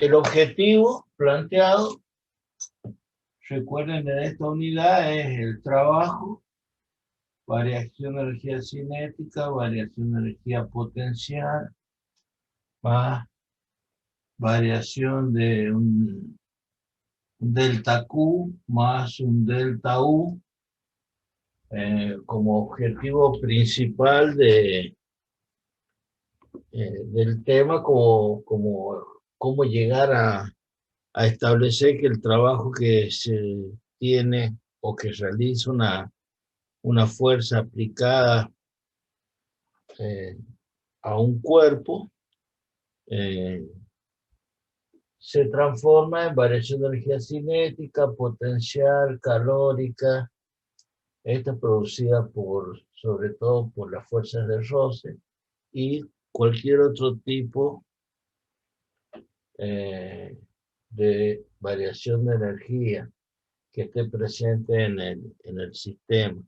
El objetivo planteado, recuerden, en esta unidad es el trabajo, variación de energía cinética, variación de energía potencial, más variación de un delta Q más un delta U, como objetivo principal del tema, cómo llegar a establecer que el trabajo que se tiene o que realiza una fuerza aplicada a un cuerpo se transforma en variación de energía cinética, potencial, calórica. Esta es producida sobre todo por las fuerzas de roce y cualquier otro tipo de variación de energía que esté presente en el sistema.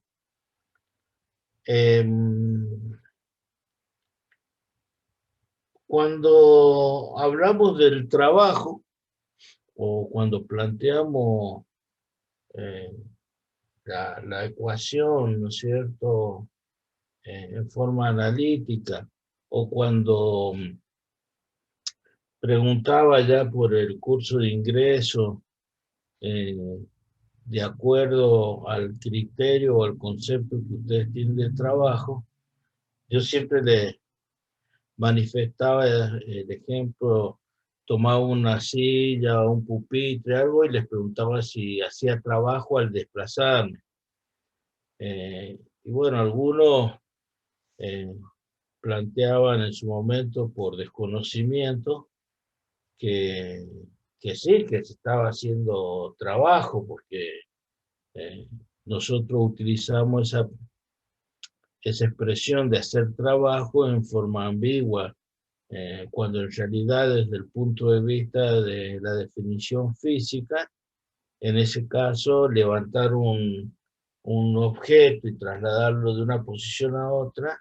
Cuando hablamos del trabajo, o cuando planteamos la ecuación, ¿no es cierto?, en forma analítica, o cuando preguntaba ya por el curso de ingreso, de acuerdo al criterio o al concepto que ustedes tienen de trabajo, yo siempre les manifestaba el ejemplo, tomaba una silla o un pupitre, algo, y les preguntaba si hacía trabajo al desplazarme. Y bueno, algunos planteaban en su momento por desconocimiento que sí, que se estaba haciendo trabajo, porque nosotros utilizamos esa expresión de hacer trabajo en forma ambigua, cuando en realidad desde el punto de vista de la definición física, en ese caso levantar un objeto y trasladarlo de una posición a otra,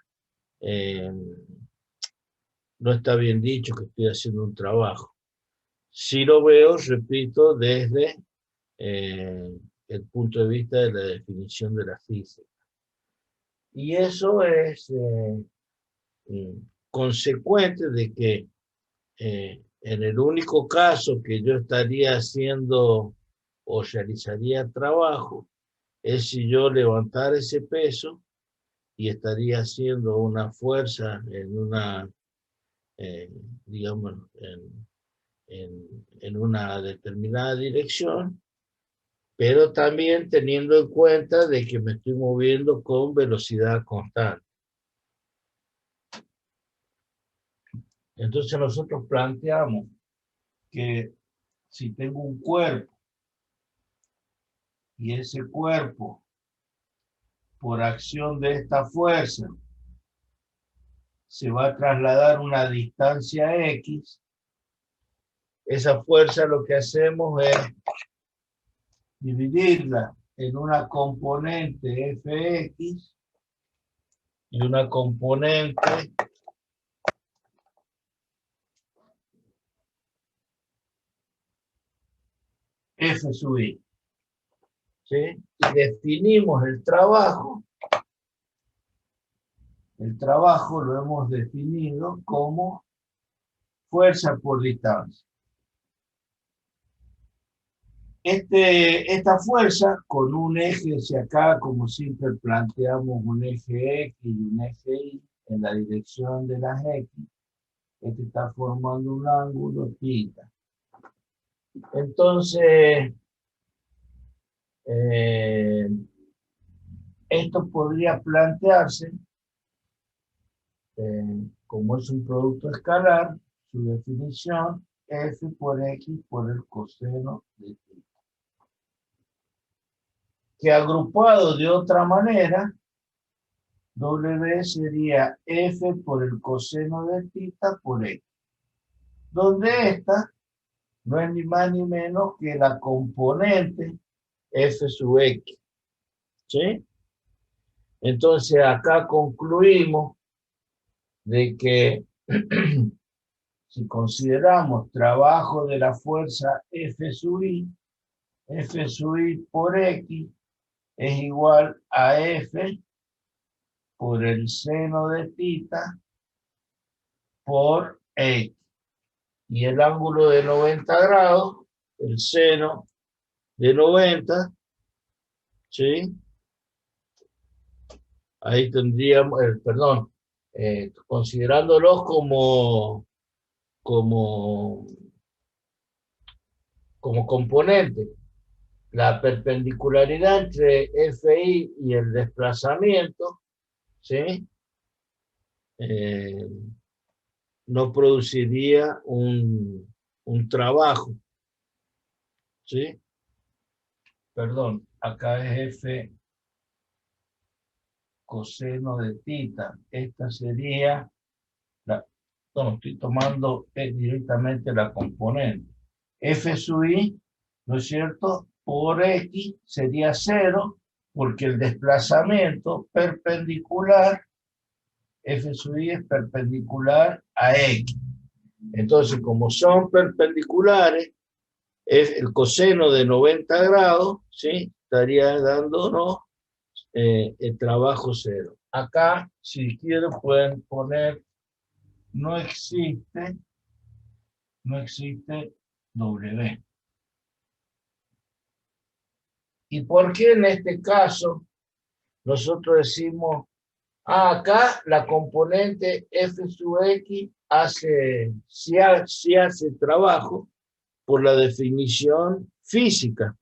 no está bien dicho que estoy haciendo un trabajo. Si lo veo, repito, desde el punto de vista de la definición de la física. Y eso es consecuente de que en el único caso que yo estaría haciendo o realizaría trabajo es si yo levantara ese peso y estaría haciendo una fuerza en una, digamos, en una determinada dirección, pero también teniendo en cuenta de que me estoy moviendo con velocidad constante. Entonces nosotros planteamos que si tengo un cuerpo y ese cuerpo, por acción de esta fuerza, se va a trasladar una distancia X, esa fuerza lo que hacemos es dividirla en una componente Fx y una componente F sub I. ¿Sí? Y definimos el trabajo. El trabajo lo hemos definido como fuerza por distancia. Esta fuerza con un eje hacia acá, como siempre planteamos un eje X y un eje Y en la dirección de las X, este está formando un ángulo θ. Entonces, esto podría plantearse, como es un producto escalar, su definición, F por X por el coseno de θ. Que agrupado de otra manera, W sería F por el coseno de θ por X, donde esta no es ni más ni menos que la componente F sub X. ¿Sí? Entonces acá concluimos de que si consideramos trabajo de la fuerza F sub I por X es igual a F por el seno de θ por X. Y el ángulo de 90 grados, el seno de 90, ¿sí? Ahí tendríamos, perdón, considerándolos como componente, la perpendicularidad entre FI y el desplazamiento, ¿sí? No produciría un trabajo, ¿sí? Perdón, acá es F coseno de θ. Esta sería no, estoy tomando directamente la componente. F sub I, ¿no es cierto? Por X sería 0, porque el desplazamiento perpendicular, F sub I es perpendicular a X. Entonces, como son perpendiculares, es el coseno de 90 grados, ¿sí? Estaría dándonos el trabajo 0. Acá, si quieren, pueden poner no existe W. ¿Y por qué en este caso nosotros decimos, acá la componente F sub X sí hace trabajo por la definición física?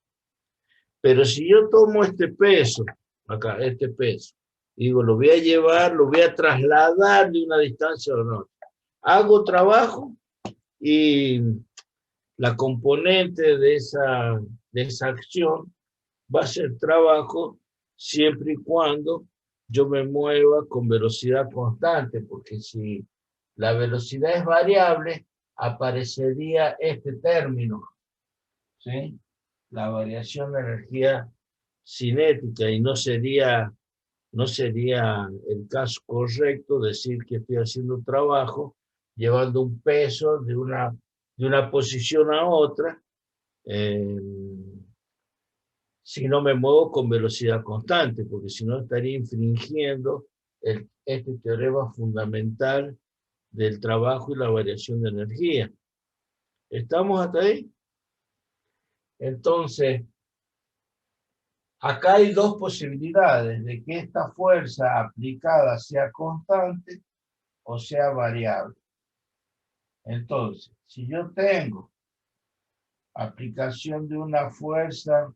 Pero si yo tomo este peso, acá, este peso, digo, lo voy a llevar, lo voy a trasladar de una distancia o no, hago trabajo y la componente de esa acción va a ser trabajo siempre y cuando yo me mueva con velocidad constante, porque si la velocidad es variable, aparecería este término, ¿sí? La variación de energía cinética, y no sería el caso correcto decir que estoy haciendo trabajo llevando un peso de una posición a otra, si no me muevo con velocidad constante, porque si no estaría infringiendo este teorema fundamental del trabajo y la variación de energía. ¿Estamos hasta ahí? Entonces, acá hay dos posibilidades de que esta fuerza aplicada sea constante o sea variable. Entonces, si yo tengo aplicación de una fuerza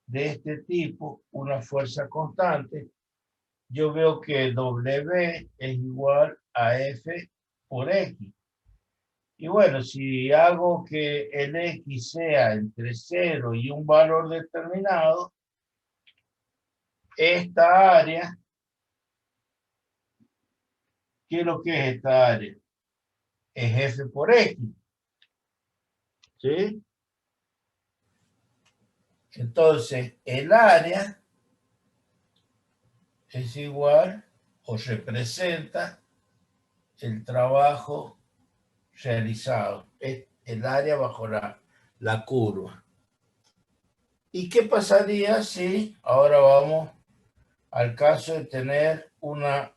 de este tipo, una fuerza constante, yo veo que W es igual a F por X. Y bueno, si hago que el X sea entre 0 y un valor determinado, esta área, ¿qué es lo que es esta área? Es F por X. ¿Sí? Entonces, el área es igual o representa el trabajo realizado. Es el área bajo la curva. ¿Y qué pasaría si ahora vamos al caso de tener una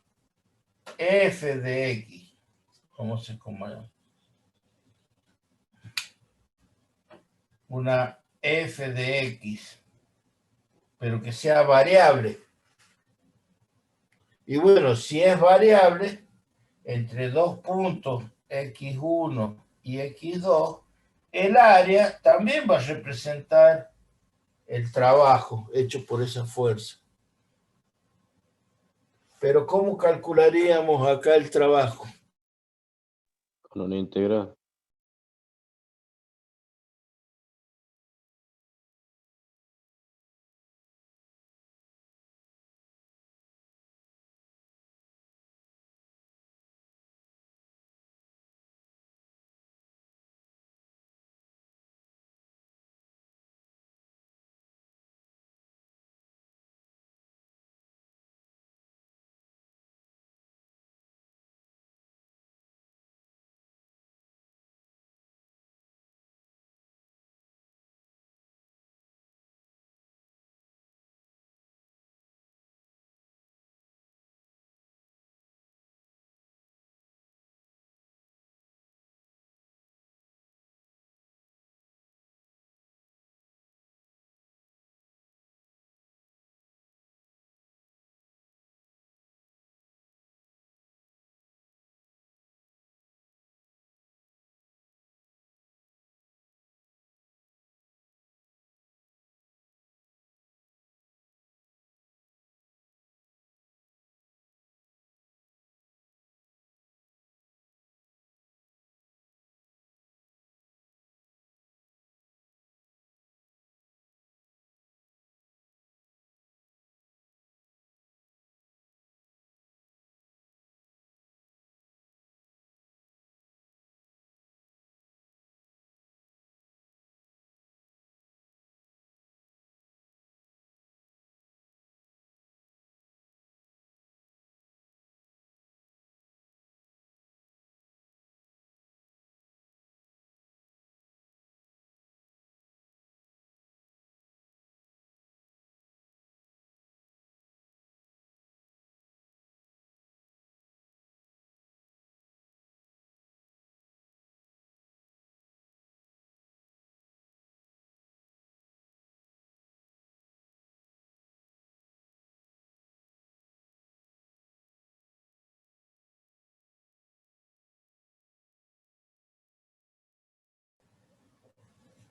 F de X? ¿Cómo se llama? Una F de X, pero que sea variable. Y bueno, si es variable, entre dos puntos X1 y X2, el área también va a representar el trabajo hecho por esa fuerza. Pero ¿cómo calcularíamos acá el trabajo? Con una integral.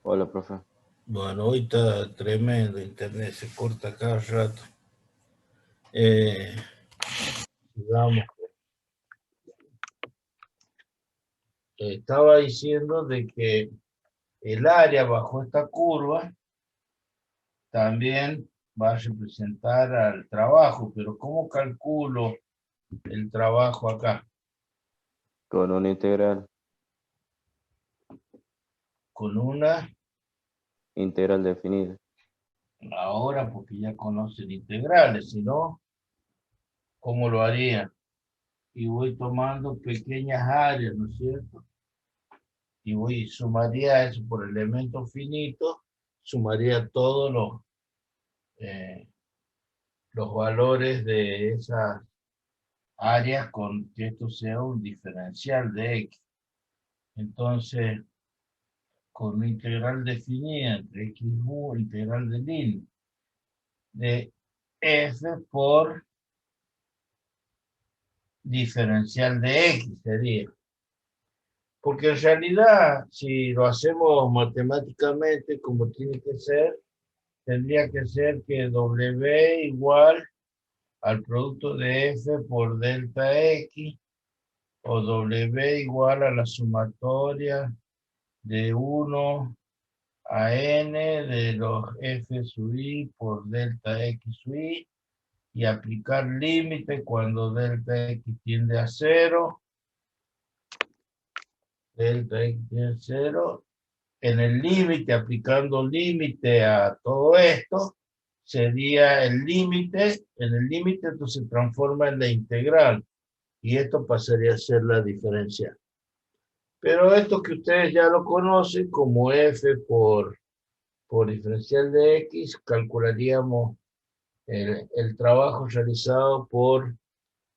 Hola, profe. Bueno, hoy está tremendo, internet se corta cada rato. Digamos, estaba diciendo de que el área bajo esta curva también va a representar al trabajo, pero ¿cómo calculo el trabajo acá? Con una integral. Con una, Integral definida. ahora porque ya conocen integrales, si no, ¿cómo lo haría? Y voy tomando pequeñas áreas, ¿no es cierto? Y sumaría eso por elemento finito, sumaría todos los valores de esas áreas con que esto sea un diferencial de x. Entonces, con una integral definida entre x1, integral de línea de f por diferencial de x sería. Porque en realidad, si lo hacemos matemáticamente como tiene que ser, tendría que ser que W igual al producto de F por delta X, o W igual a la sumatoria de 1 a N de los F sub I por delta X sub I, y aplicar límite cuando delta X tiende a 0, delta X tiende a 0, en el límite, aplicando límite a todo esto, sería el límite, en el límite esto se transforma en la integral, y esto pasaría a ser la diferencial. Pero esto que ustedes ya lo conocen como f por diferencial de x, calcularíamos el trabajo realizado por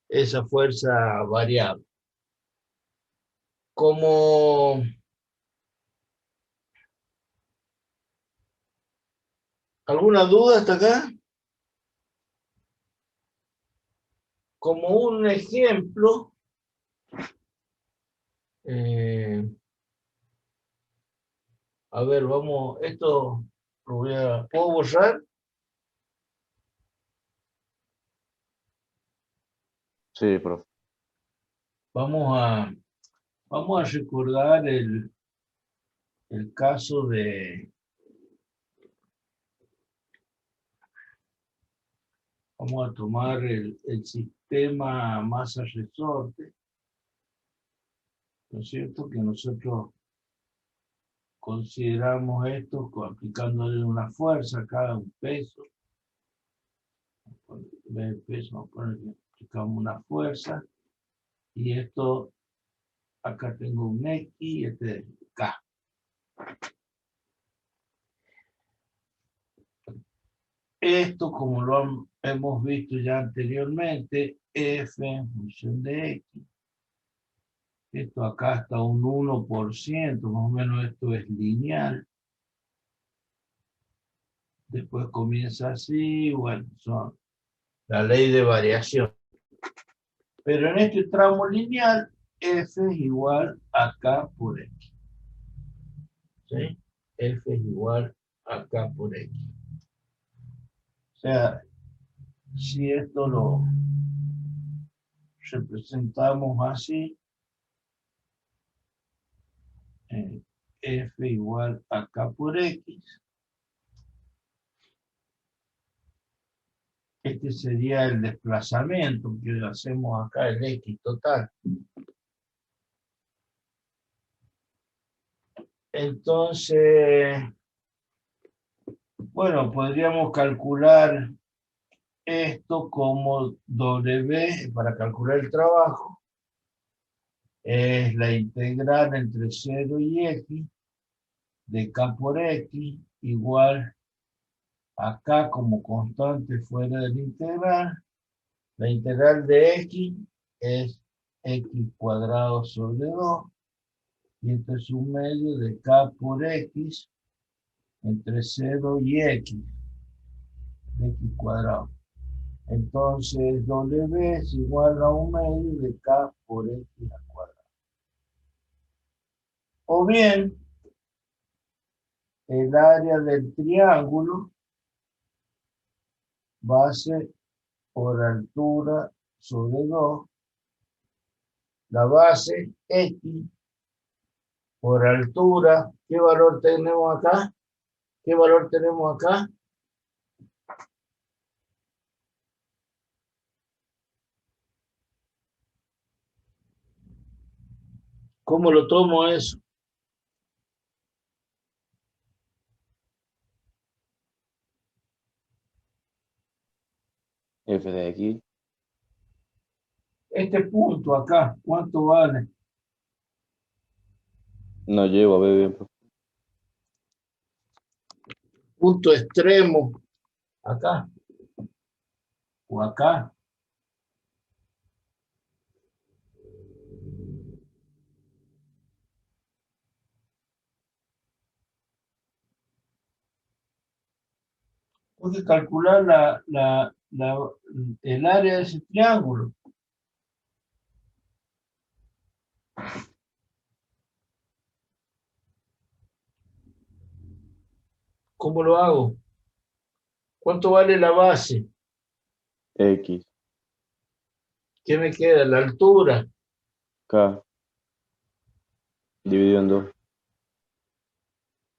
esa fuerza variable. Como ¿alguna duda hasta acá? Como un ejemplo, a ver, vamos, esto lo ¿puedo borrar? Sí, profe. Vamos a recordar el caso de, vamos a tomar el sistema masa-resorte, ¿no es cierto? Que nosotros consideramos esto aplicándole una fuerza a cada un peso. En vez de peso, vamos a poner que aplicamos una fuerza. Y esto, acá tengo un X y este es K. Esto, como lo hemos visto ya anteriormente, F en función de X. Esto acá está un 1%, más o menos esto es lineal. Después comienza así, bueno, son la ley de variación. Pero en este tramo lineal, F es igual a K por X. ¿Sí? F es igual a K por X. O sea, si esto lo representamos así, F igual a K por X, este sería el desplazamiento que hacemos acá, el X total. Entonces, bueno, podríamos calcular esto como W, para calcular el trabajo, es la integral entre 0 y X de K por X igual a K como constante fuera de la integral. La integral de X es X cuadrado sobre 2, y esto es un medio de K por X entre 0 y X de X cuadrado. Entonces W es igual a un medio de K por X al cuadrado. O bien, el área del triángulo, base por altura sobre 2, la base X por altura. ¿Qué valor tenemos acá? ¿Qué valor tenemos acá? ¿Cómo lo tomo eso? F de X. Este punto acá, ¿cuánto vale? No llego a ver bien, profe. Punto extremo, acá o acá. Hay que calcular el área de ese triángulo. ¿Cómo lo hago? ¿Cuánto vale la base? X, ¿Qué me queda? La altura. K, dividido en 2.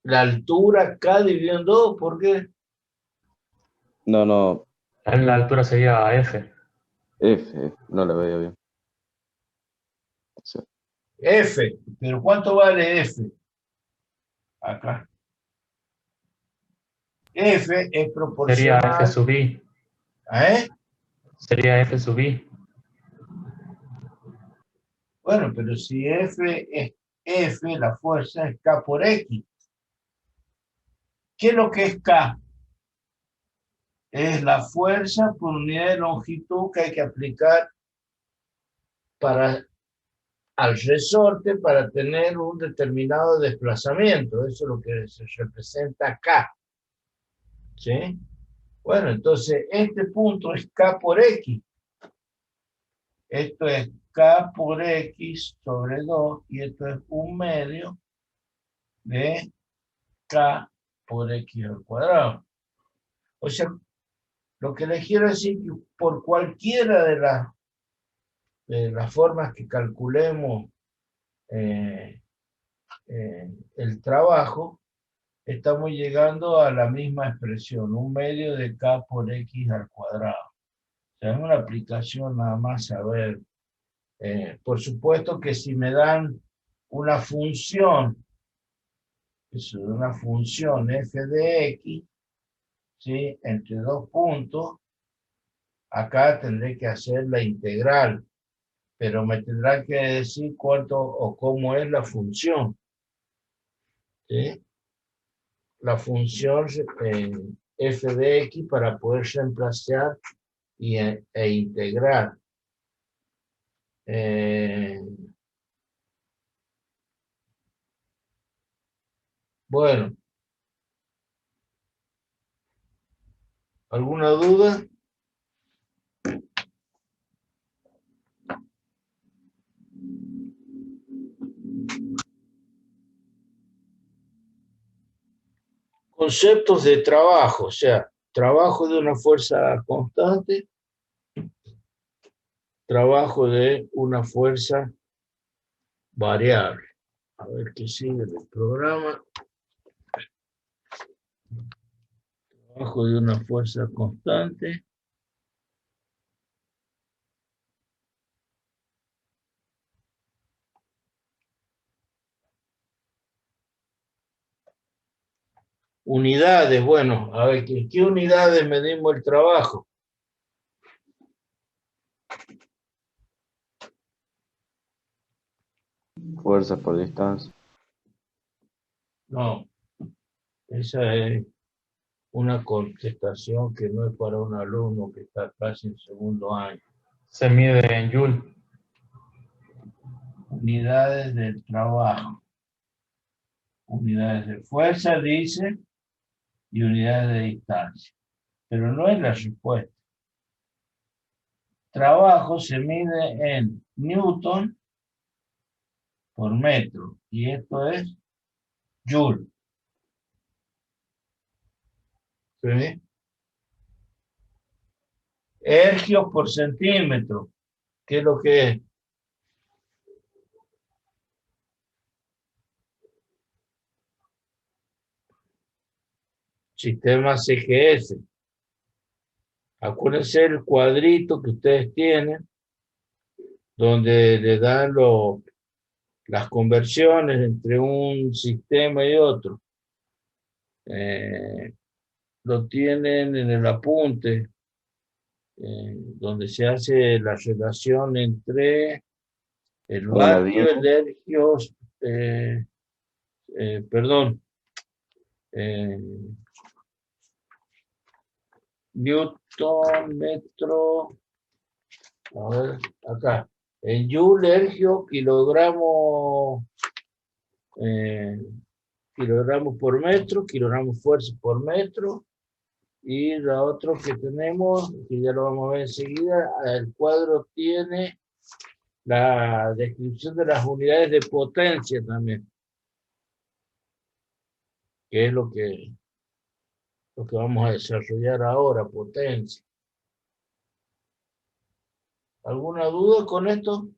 La altura K dividido en 2, ¿por qué? No, La altura sería F. F, no la veía bien. Sí. F, pero ¿cuánto vale F? Acá. F es Sería F proporcional. sub I. ¿Eh? Sería F sub I. Bueno, pero si F es F, la fuerza es K por X. ¿Qué es lo que es K? Es la fuerza por unidad de longitud que hay que aplicar al resorte para tener un determinado desplazamiento. Eso es lo que se representa acá. ¿Sí? Bueno, entonces este punto es K por X. Esto es K por X sobre 2 y esto es 1/2 de K por X al cuadrado. O sea, lo que les quiero decir que por cualquiera de las formas que calculemos el trabajo, estamos llegando a la misma expresión, 1/2 de K por X al cuadrado. O sea, es una aplicación nada más a ver. Por supuesto que si me dan una función, una función f de x, ¿sí? Entre 2 puntos, acá tendré que hacer la integral, pero me tendrá que decir cuánto o cómo es la función. ¿Sí? La función f de x para poder reemplazar e integrar. Bueno, ¿alguna duda? Conceptos de trabajo, o sea, trabajo de una fuerza constante, trabajo de una fuerza variable. A ver qué sigue del programa. Trabajo de una fuerza constante. Unidades, bueno, a ver, ¿qué unidades medimos el trabajo? Fuerza por distancia. No, esa es una contestación que no es para un alumno que está casi en segundo año. Se mide en Joule. Unidades del trabajo. Unidades de fuerza, dice, y unidades de distancia. Pero no es la respuesta. Trabajo se mide en Newton por metro. Y esto es Joule. ¿Sí? Ergios por centímetro. ¿Qué es lo que es? Sistema CGS. Acuérdense el cuadrito que ustedes tienen, donde le dan las conversiones entre un sistema y otro. Lo tienen en el apunte, donde se hace la relación entre el Hola, vatio, Diego. el ergios, perdón, Newton, metro, a ver, acá, en joule, ergio, kilogramos por metro, kilogramos fuerza por metro, y la otra que tenemos, que ya lo vamos a ver enseguida, el cuadro tiene la descripción de las unidades de potencia también, que es lo que vamos a desarrollar ahora, potencia. ¿Alguna duda con esto?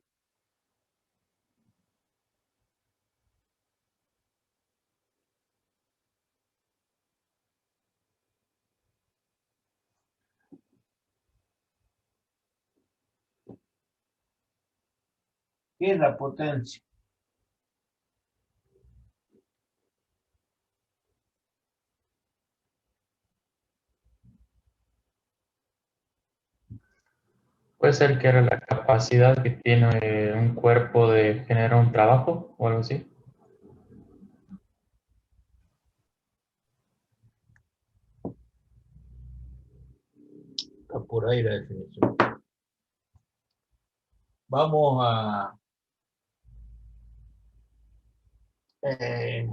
¿Qué es la potencia? Puede ser que era la capacidad que tiene un cuerpo de generar un trabajo o algo así. Está por ahí la definición. Vamos a ver.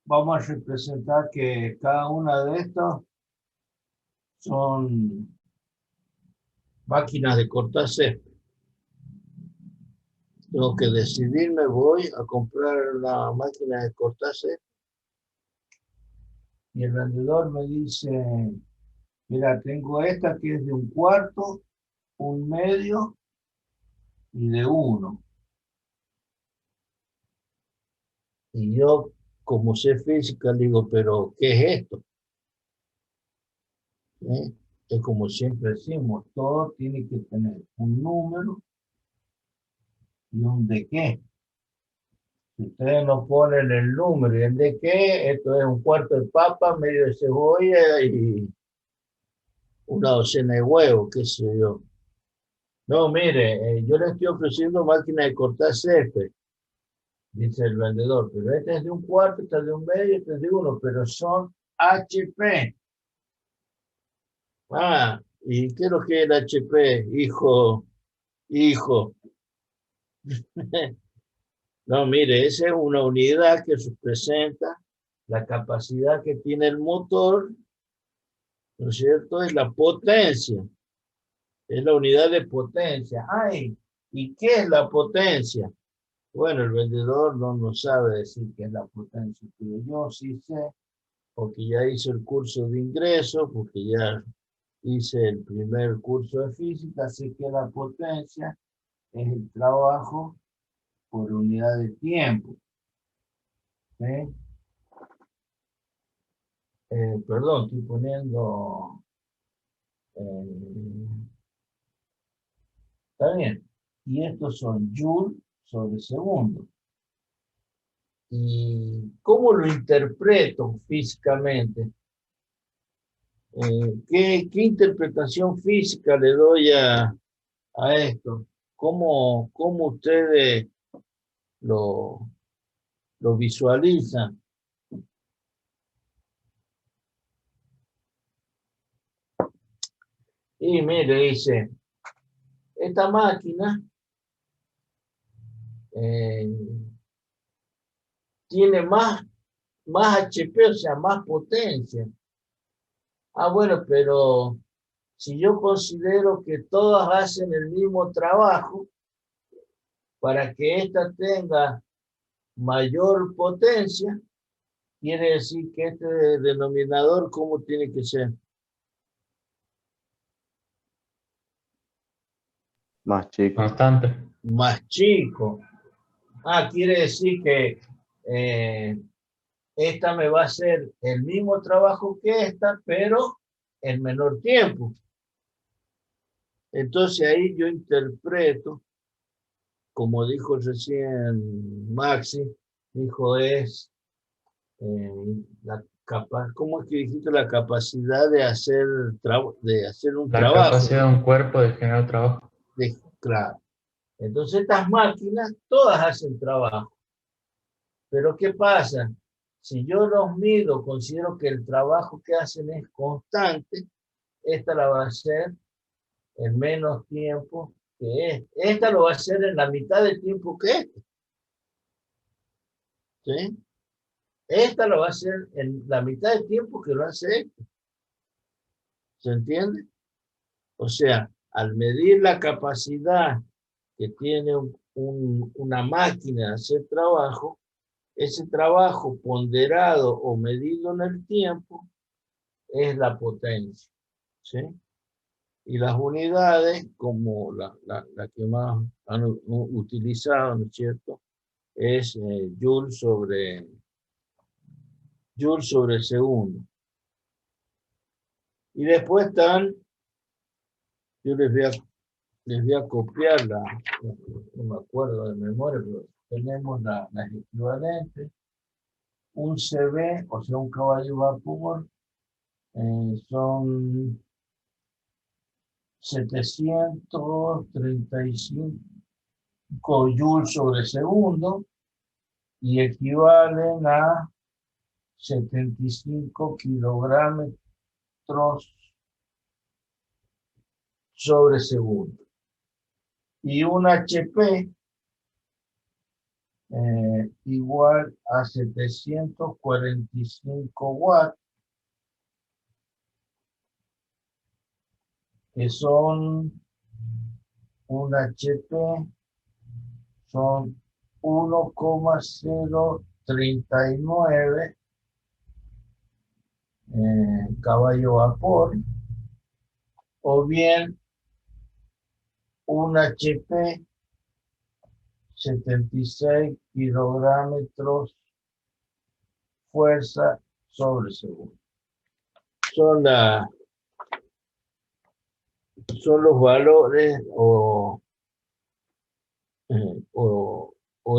Vamos a representar que cada una de estas son máquinas de cortar césped. Tengo que decidirme, voy a comprar la máquina de cortar césped. Y el vendedor me dice, mira, tengo esta que es de 1/4, 1/2 y de 1. Y yo, como sé física, digo, pero ¿qué es esto? ¿Eh? Es como siempre decimos, todo tiene que tener un número y un de qué. Si ustedes no ponen el número y el de qué, esto es 1/4 de papa, medio de cebolla y una docena de huevos, qué sé yo. No, mire, yo le estoy ofreciendo máquina de cortar césped, dice el vendedor, pero este es de 1/4, este es de 1/2, este es de 1, pero son HP. Ah, ¿y qué es lo que es el HP, hijo? No, mire, esa es una unidad que representa la capacidad que tiene el motor, ¿no es cierto? Es la potencia, es la unidad de potencia. Ay, ¿y qué es la potencia? Bueno, el vendedor no sabe decir qué es la potencia, pero yo sí sé, porque ya hice el curso de ingreso, porque ya hice el primer curso de física, sé que la potencia es el trabajo por unidad de tiempo. ¿Sí? Perdón, estoy poniendo... está bien. Y estos son joule sobre segundo. ¿Y cómo lo interpreto físicamente? ¿Qué interpretación física le doy a esto? ¿Cómo ustedes lo visualizan? Y mire, dice, esta máquina tiene más HP, o sea, más potencia. Ah, bueno, pero Si yo considero que todas hacen el mismo trabajo, para que ésta tenga mayor potencia, quiere decir que este denominador, ¿cómo tiene que ser? Más chico. Constante. Más chico. Quiere decir que esta me va a hacer el mismo trabajo que esta, pero en menor tiempo. Entonces ahí yo interpreto, como dijo recién Maxi, dijo es ¿cómo es que dijiste? La capacidad de hacer, un La trabajo. capacidad de un cuerpo de generar trabajo. Claro. Entonces estas máquinas todas hacen trabajo. Pero ¿qué pasa? Si yo los mido, considero que el trabajo que hacen es constante, esta la va a hacer en menos tiempo que esta. Esta lo va a hacer en la mitad del tiempo que esta. ¿Sí? Esta lo va a hacer en la mitad del tiempo que lo hace esta. ¿Se entiende? O sea, al medir la capacidad que tiene una máquina de hacer trabajo, ese trabajo ponderado o medido en el tiempo es la potencia. ¿Sí? Y las unidades, como la que más han utilizado, ¿no es cierto? Es Joule sobre segundo. Y después están, yo les voy a copiar no me acuerdo de memoria, pero tenemos las equivalentes. Un CB, o sea, un caballo vapor, son 735 joules sobre segundo y equivalen a 75 kilogramos sobre segundo. Y un HP igual a 745 watts, que son un HP, son 1,039 caballo vapor, o bien un HP 76 kilogramos fuerza sobre segundo. Son los valores o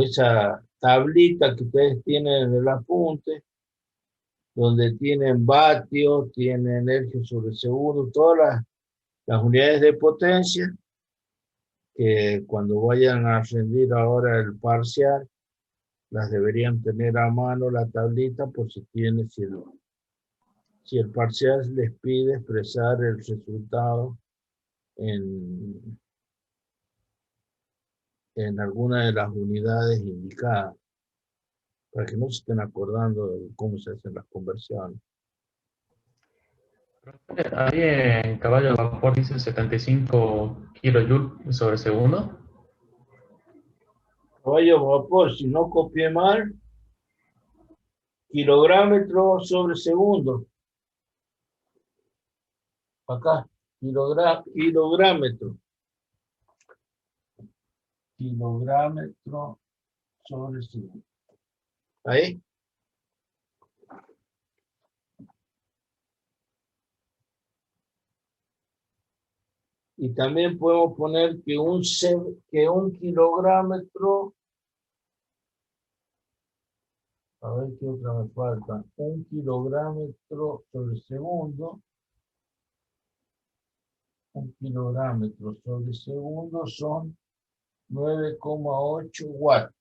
esa tablita que ustedes tienen en el apunte, donde tienen vatios, tienen energía sobre segundo, todas las unidades de potencia, que cuando vayan a rendir ahora el parcial, las deberían tener a mano la tablita, por si el parcial les pide expresar el resultado en alguna de las unidades indicadas, para que no se estén acordando de cómo se hacen las conversiones. Ahí en caballo de vapor dice 75 kilojoules sobre segundo. Caballo de vapor, si no copié mal, kilogramos sobre segundo. Acá, kilográmetro. Kilográmetro sobre segundo. Ahí. Y también podemos poner que un kilográmetro, a ver qué otra me falta, un kilográmetro sobre segundo, un kilográmetro sobre segundo son 9,8 watts.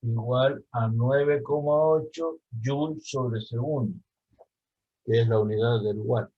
Igual a 9,8 joules sobre segundo, que es la unidad del watt.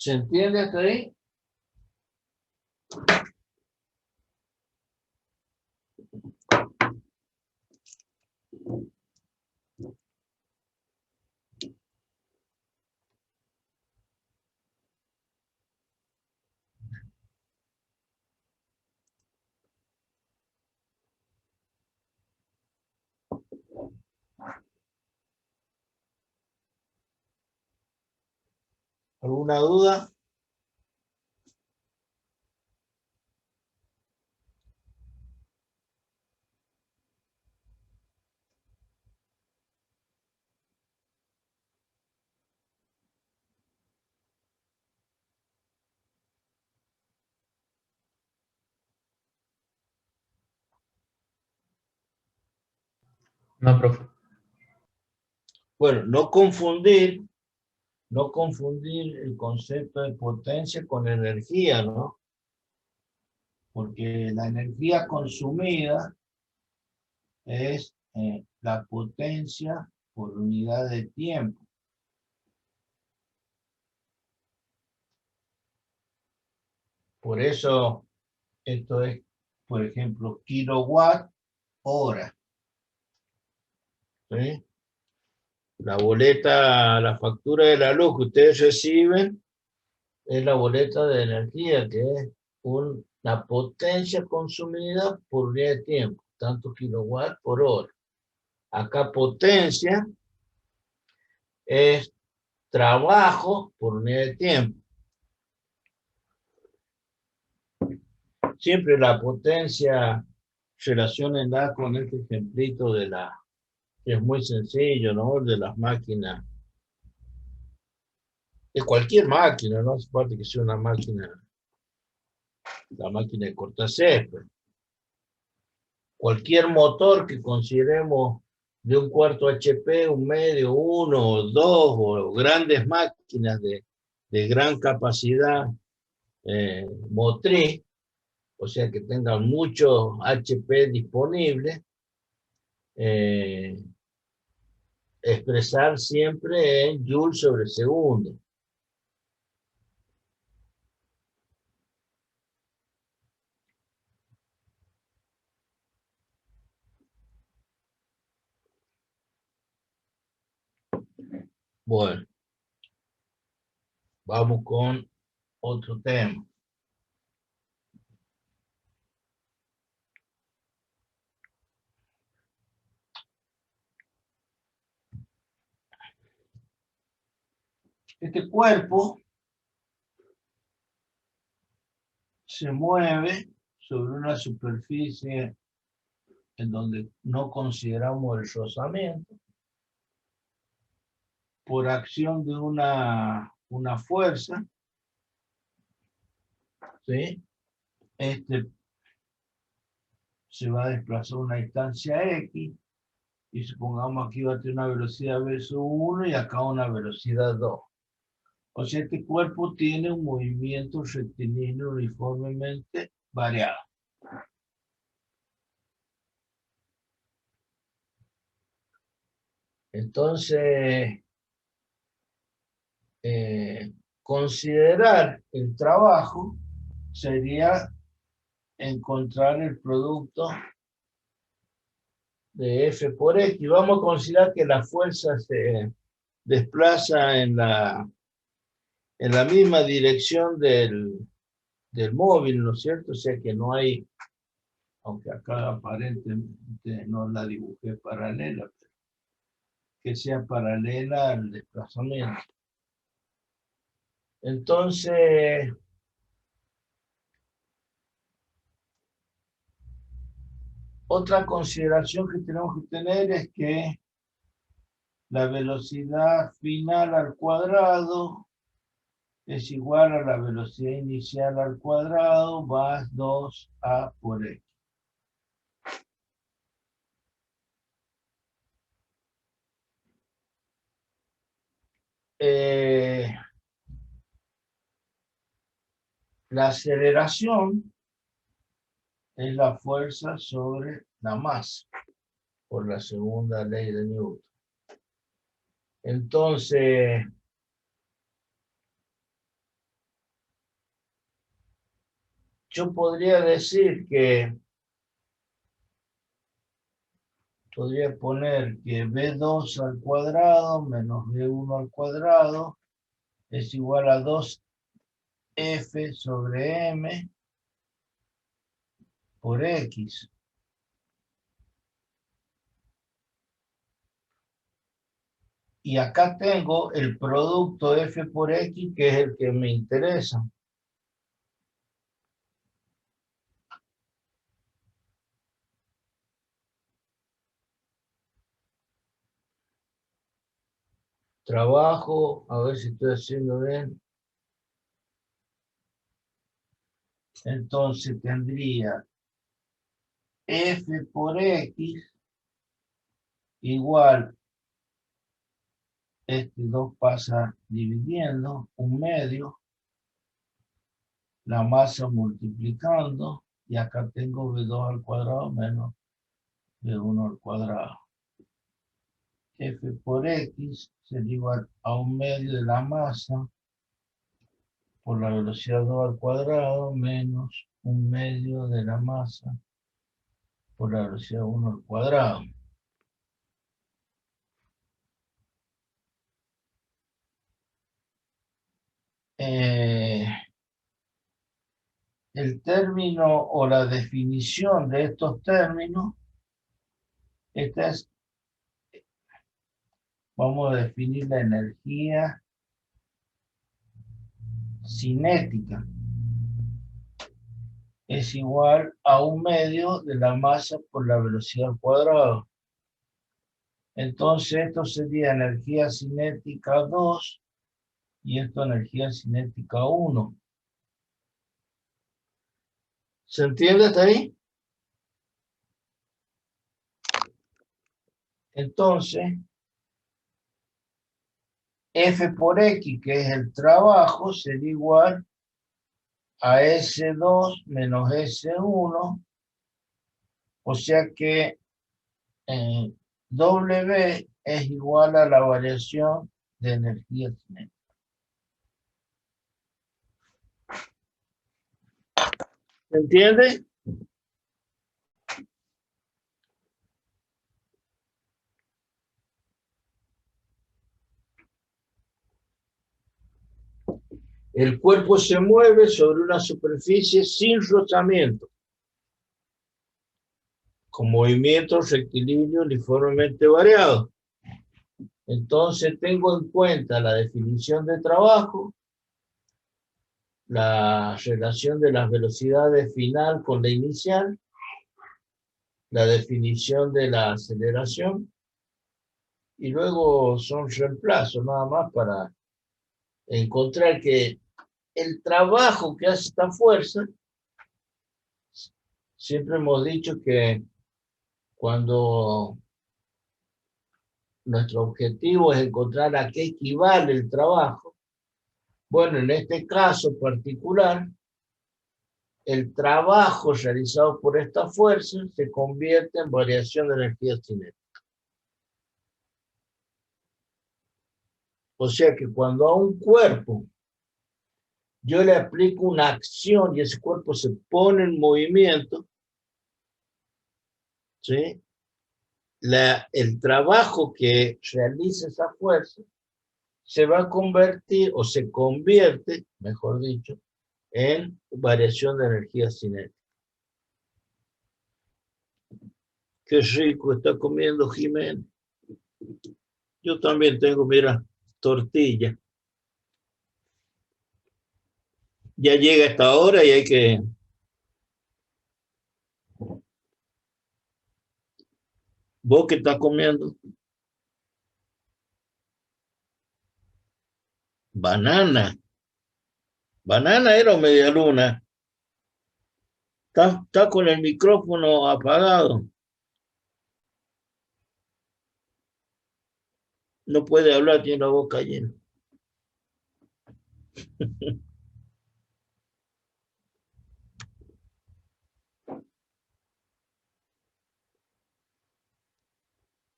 ¿Se entiende hasta ahí? ¿Alguna duda? No, profe. Bueno, no confundir el concepto de potencia con energía, ¿no? Porque la energía consumida es la potencia por unidad de tiempo. Por eso esto es, por ejemplo, kilowatt hora. ¿Sí? La boleta, la factura de la luz que ustedes reciben es la boleta de energía, que es la potencia consumida por unidad de tiempo, tanto kilowatt por hora. Acá potencia es trabajo por unidad de tiempo. Siempre la potencia relaciónenla con este ejemplito de que es muy sencillo, ¿no? De las máquinas. De cualquier máquina, no hace falta que sea una máquina, la máquina de cortar césped. Cualquier motor que consideremos de un cuarto HP, un medio, uno o dos, o grandes máquinas de gran capacidad motriz, o sea que tengan muchos HP disponibles, expresar siempre en joules sobre segundo. Bueno, vamos con otro tema. Este cuerpo se mueve sobre una superficie en donde no consideramos el rozamiento, por acción de una fuerza, ¿sí? Se va a desplazar a una distancia X, y supongamos aquí va a tener una velocidad versus 1 y acá una velocidad 2. O sea, este cuerpo tiene un movimiento rectilíneo uniformemente variado. Entonces, considerar el trabajo sería encontrar el producto de F por X. Vamos a considerar que la fuerza se desplaza en la misma dirección del móvil, ¿no es cierto? O sea que no hay, aunque acá aparentemente no la dibujé paralela, pero que sea paralela al desplazamiento. Entonces, otra consideración que tenemos que tener es que la velocidad final al cuadrado es igual a la velocidad inicial al cuadrado más 2a por x. La aceleración es la fuerza sobre la masa, por la segunda ley de Newton. Entonces, yo podría decir que, podría poner que B2 al cuadrado menos B1 al cuadrado es igual a 2F sobre M por X. Y acá tengo el producto F por X, que es el que me interesa. Trabajo, a ver si estoy haciendo bien. Entonces tendría F por X igual, este 2 pasa dividiendo, 1/2, la masa multiplicando, y acá tengo B2 al cuadrado menos B1 al cuadrado. F por X sería igual a 1/2 de la masa por la velocidad 2 al cuadrado menos 1/2 de la masa por la velocidad 1 al cuadrado. El término o la definición de estos términos, esta es, vamos a definir la energía cinética. Es igual a 1/2 de la masa por la velocidad al cuadrado. Entonces esto sería energía cinética 2 y esto energía cinética 1. ¿Se entiende hasta ahí? Entonces, F por X, que es el trabajo, sería igual a S2 menos S1, o sea que W es igual a la variación de energía cinética. ¿Se entiende? El cuerpo se mueve sobre una superficie sin rozamiento, con movimientos rectilíneos uniformemente variados. Entonces tengo en cuenta la definición de trabajo, la relación de las velocidades final con la inicial, la definición de la aceleración, y luego son reemplazos nada más para encontrar que el trabajo que hace esta fuerza, siempre hemos dicho que cuando nuestro objetivo es encontrar a qué equivale el trabajo, bueno, en este caso particular, el trabajo realizado por esta fuerza se convierte en variación de energía cinética. O sea que cuando a un cuerpo yo le aplico una acción y ese cuerpo se pone en movimiento, ¿sí? El trabajo que realiza esa fuerza se va a convertir, o se convierte, mejor dicho, en variación de energía cinética. Qué rico está comiendo Jiménez. Yo también tengo, mira, tortilla. Ya llega esta hora y hay que... ¿Vos qué estás comiendo? Banana. Banana era o media luna. Está con el micrófono apagado. No puede hablar, tiene la boca llena.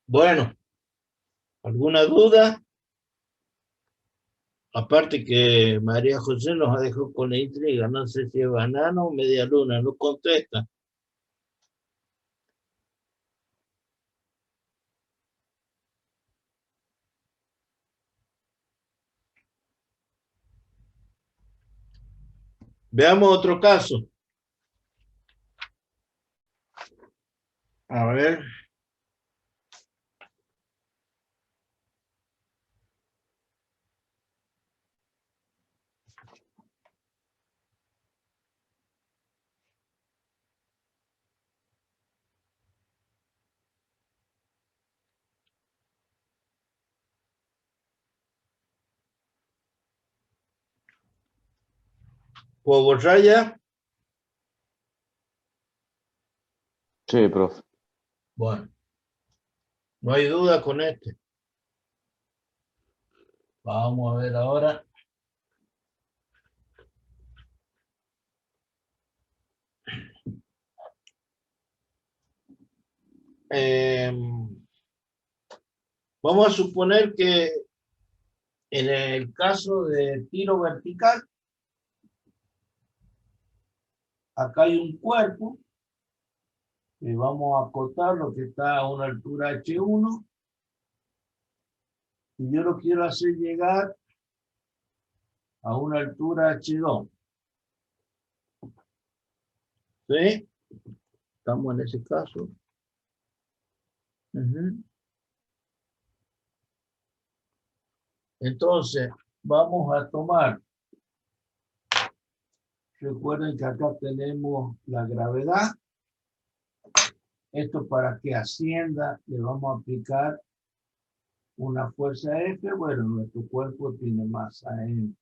Bueno, ¿alguna duda? Aparte que María José nos dejó con la intriga, no sé si es banana o media luna, no contesta. Veamos otro caso. A ver. ¿Puedo borrar ya? Sí, profe. Bueno, no hay duda con este. Vamos a ver ahora. Vamos a suponer que en el caso de tiro vertical, acá hay un cuerpo y vamos a acotar lo que está a una altura H1 y yo lo quiero hacer llegar a una altura H2. ¿Sí? Estamos en ese caso. Entonces, vamos a tomar, recuerden que acá tenemos la gravedad. Esto para que ascienda, le vamos a aplicar una fuerza F. Bueno, nuestro cuerpo tiene masa M.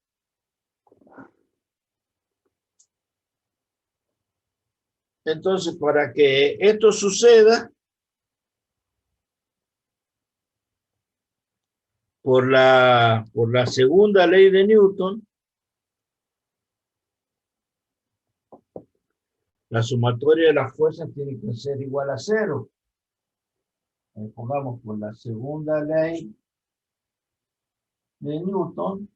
Entonces, para que esto suceda, por la segunda ley de Newton, la sumatoria de las fuerzas tiene que ser igual a 0. Pongamos por la segunda ley de Newton,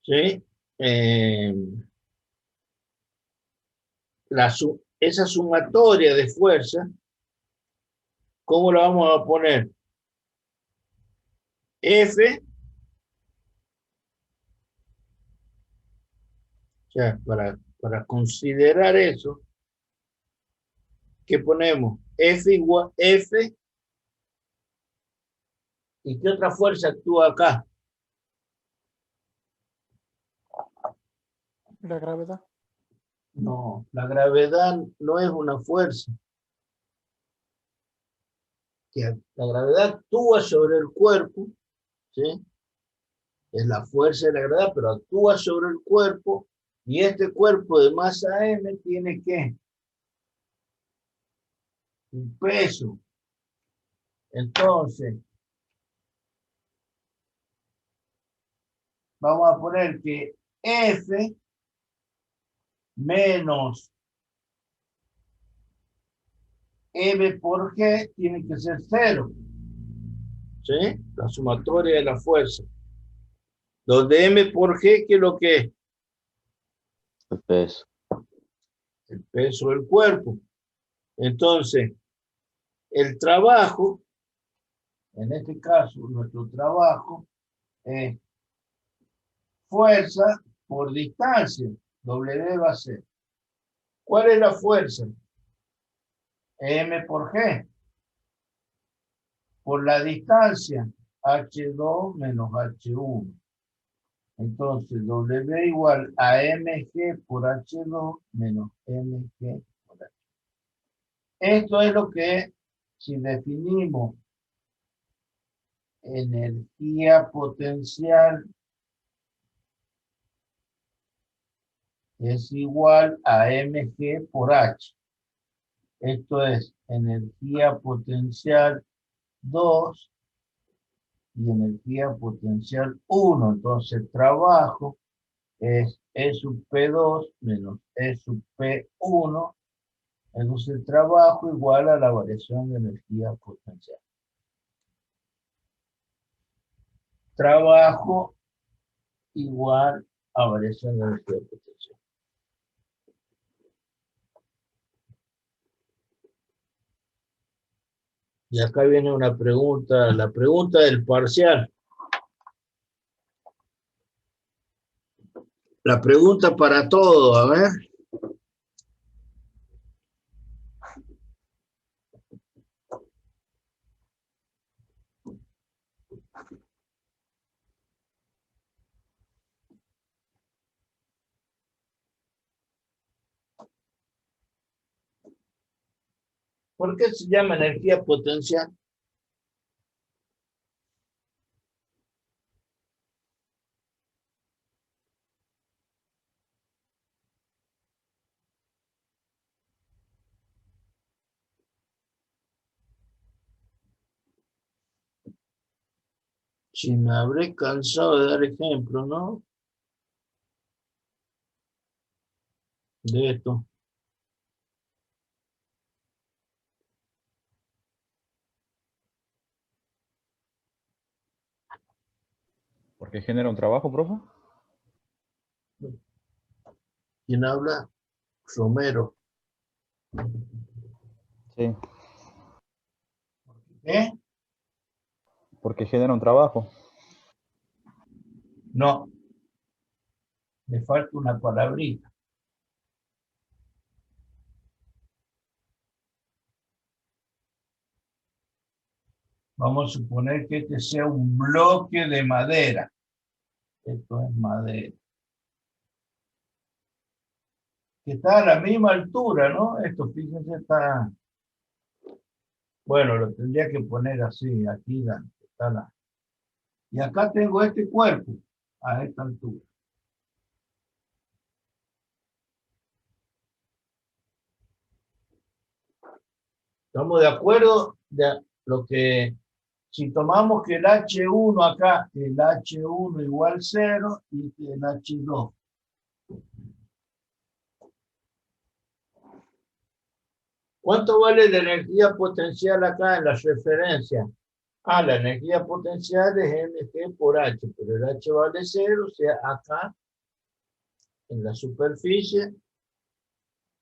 ¿sí? Esa sumatoria de fuerza, ¿cómo la vamos a poner? F, o sea, para considerar eso, ¿qué ponemos? F igual F, ¿y qué otra fuerza actúa acá? La gravedad. No, la gravedad no es una fuerza. La gravedad actúa sobre el cuerpo, ¿sí? Es la fuerza de la gravedad, pero actúa sobre el cuerpo y este cuerpo de masa M tiene ¿qué? Un peso. Entonces, vamos a poner que F menos M por G tiene que ser 0. ¿Sí? La sumatoria de la fuerza. Donde M por G, ¿qué es lo que es? El peso. El peso del cuerpo. Entonces, el trabajo, en este caso, nuestro trabajo es fuerza por distancia. W va a ser. ¿Cuál es la fuerza? M por G. Por la distancia, H2 menos H1. Entonces, W igual a mg por H2 menos mg por H1. Esto es lo que, si definimos energía potencial, es igual a mg por H. Esto es energía potencial 2 y energía potencial 1. Entonces, trabajo es E sub P2 menos E sub P1. Entonces, el trabajo igual a la variación de energía potencial. trabajo igual a variación de energía potencial. Y acá viene una pregunta, la pregunta del parcial. La pregunta para todo, a ver. ¿Por qué se llama energía potencial? Si me habré cansado de dar ejemplo, ¿no? De esto. ¿Por qué genera un trabajo, profe? ¿Quién habla? Romero. Sí. ¿Eh? Porque genera un trabajo. No. Me falta una palabrita. Vamos a suponer que este sea un bloque de madera. Esto es madera. Que está a la misma altura, ¿no? Esto, fíjense, está... Bueno, lo tendría que poner así, aquí está la... Y acá tengo este cuerpo, a esta altura. ¿Estamos de acuerdo? De lo que... Si tomamos que el H1 acá, el H1 igual 0 y el H2. ¿Cuánto vale la energía potencial acá en la referencia? Ah, la energía potencial es mg por h, pero el h vale 0, o sea, acá, en la superficie,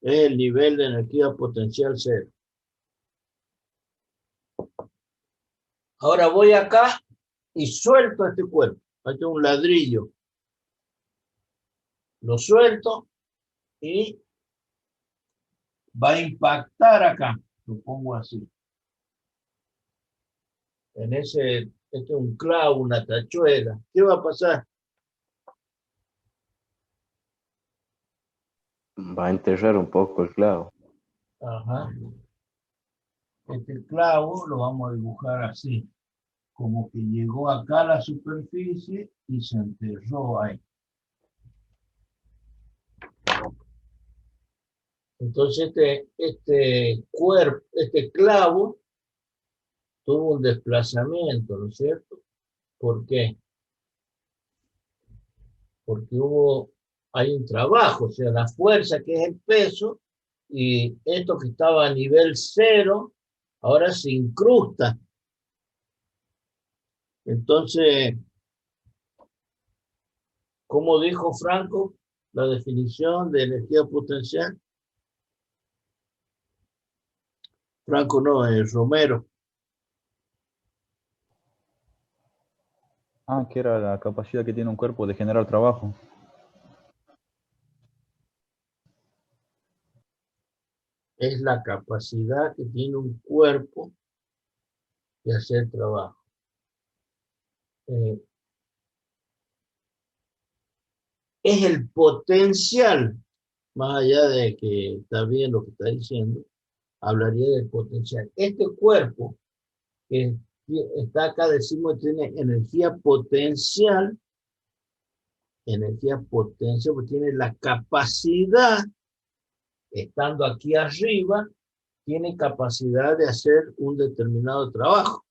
es el nivel de energía potencial 0. Ahora voy acá y suelto este cuerpo. Aquí un ladrillo. Lo suelto y va a impactar acá. Lo pongo así. En ese, este es un clavo, una tachuela. ¿Qué va a pasar? Va a enterrar un poco el clavo. Ajá. Este clavo lo vamos a dibujar así. Como que llegó acá a la superficie y se enterró ahí. Entonces este clavo tuvo un desplazamiento, ¿no es cierto? ¿Por qué? Porque hay un trabajo, o sea, la fuerza que es el peso, y esto que estaba a nivel 0, ahora se incrusta. Entonces, ¿cómo dijo Franco la definición de energía potencial? Franco no, es Romero. Ah, que era la capacidad que tiene un cuerpo de generar trabajo. Es la capacidad que tiene un cuerpo de hacer trabajo. Es el potencial, más allá de que está bien lo que está diciendo, hablaría del potencial. Este cuerpo que está acá, decimos que tiene energía potencial, porque tiene la capacidad, estando aquí arriba, tiene capacidad de hacer un determinado trabajo.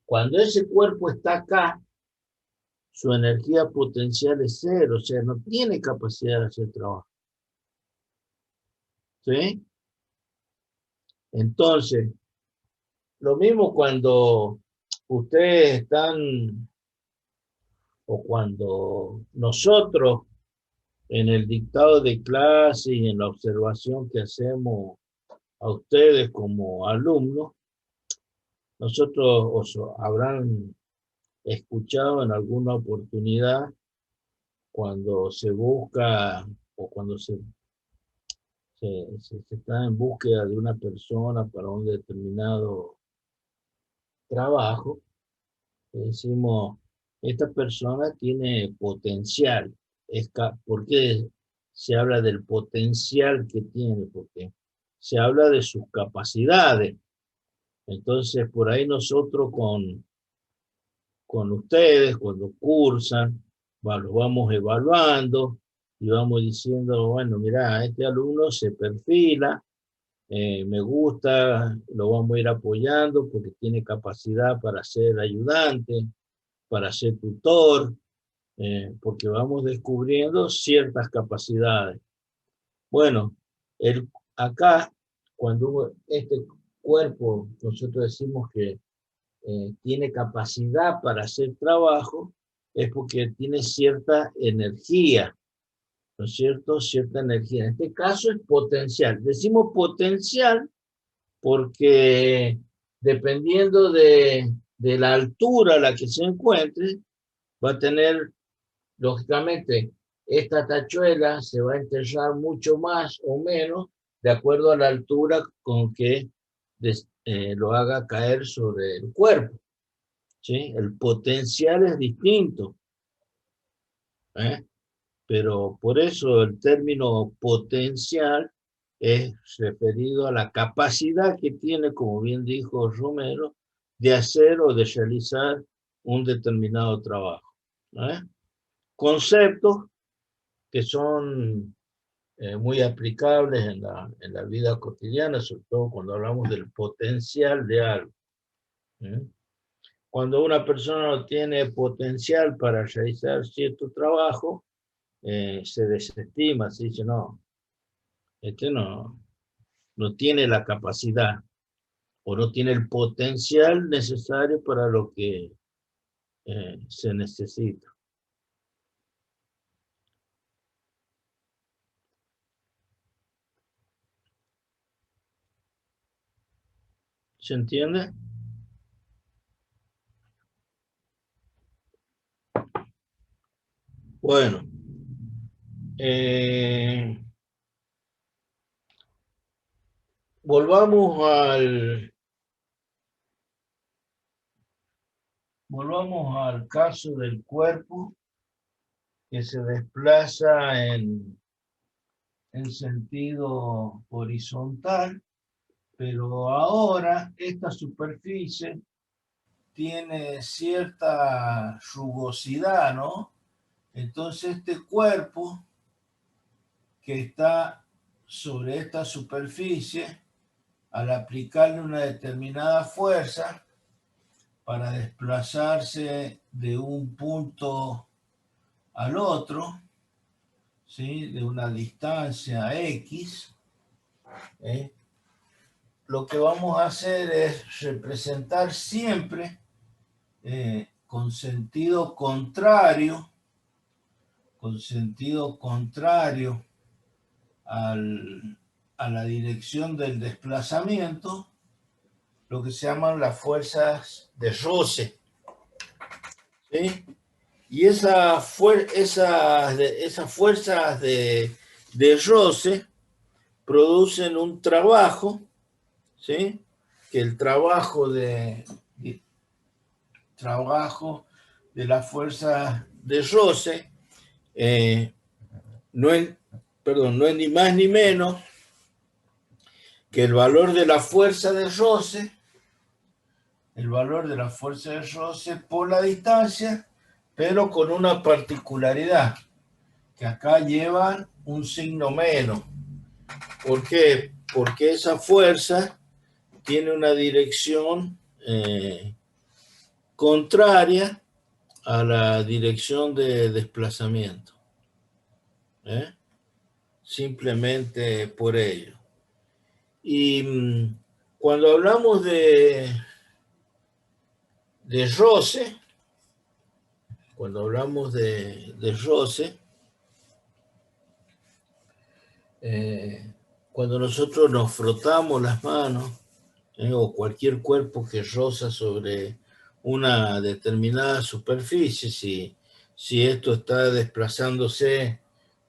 Cuando ese cuerpo está acá, su energía potencial es 0, o sea, no tiene capacidad de hacer trabajo. ¿Sí? Entonces, lo mismo cuando ustedes están o cuando nosotros en el dictado de clase y en la observación que hacemos a ustedes como alumnos, nosotros os habrán escuchado en alguna oportunidad cuando se busca o cuando se está en búsqueda de una persona para un determinado trabajo, decimos, esta persona tiene potencial. ¿Por qué se habla del potencial que tiene? Porque se habla de sus capacidades. Entonces, por ahí nosotros con ustedes, cuando cursan, los vamos evaluando y vamos diciendo, bueno, mira, este alumno se perfila, me gusta, lo vamos a ir apoyando porque tiene capacidad para ser ayudante, para ser tutor, porque vamos descubriendo ciertas capacidades. Bueno, acá, cuando este cuerpo, nosotros decimos que tiene capacidad para hacer trabajo, es porque tiene cierta energía, ¿no es cierto? Cierta energía. En este caso es potencial. Decimos potencial porque dependiendo de la altura a la que se encuentre, va a tener, lógicamente, esta tachuela se va a enterrar mucho más o menos de acuerdo a la altura con que lo haga caer sobre el cuerpo. ¿Sí? El potencial es distinto, ¿eh? Pero por eso el término potencial es referido a la capacidad que tiene, como bien dijo Romero, de hacer o de realizar un determinado trabajo, ¿eh? Conceptos que son muy aplicables en la vida cotidiana, sobre todo cuando hablamos del potencial de algo, ¿eh? Cuando una persona no tiene potencial para realizar cierto trabajo, se desestima, se dice, no, este no tiene la capacidad o no tiene el potencial necesario para lo que se necesita. ¿Se entiende? Bueno, volvamos al caso del cuerpo que se desplaza en sentido horizontal, pero ahora esta superficie tiene cierta rugosidad, ¿no? Entonces este cuerpo que está sobre esta superficie, al aplicarle una determinada fuerza para desplazarse de un punto al otro, ¿sí? De una distancia X, lo que vamos a hacer es representar siempre con sentido contrario a la dirección del desplazamiento, lo que se llaman las fuerzas de roce, ¿sí? Y esas fuerzas de roce producen un trabajo, ¿sí? Que el trabajo de las fuerzas de roce no es ni más ni menos que el valor de la fuerza de roce, por la distancia, pero con una particularidad, que acá llevan un signo menos. ¿Por qué? Porque esa fuerza tiene una dirección contraria a la dirección de desplazamiento. Simplemente por ello. Y cuando hablamos de roce, cuando hablamos de roce, cuando nosotros nos frotamos las manos, o cualquier cuerpo que roza sobre una determinada superficie, si esto está desplazándose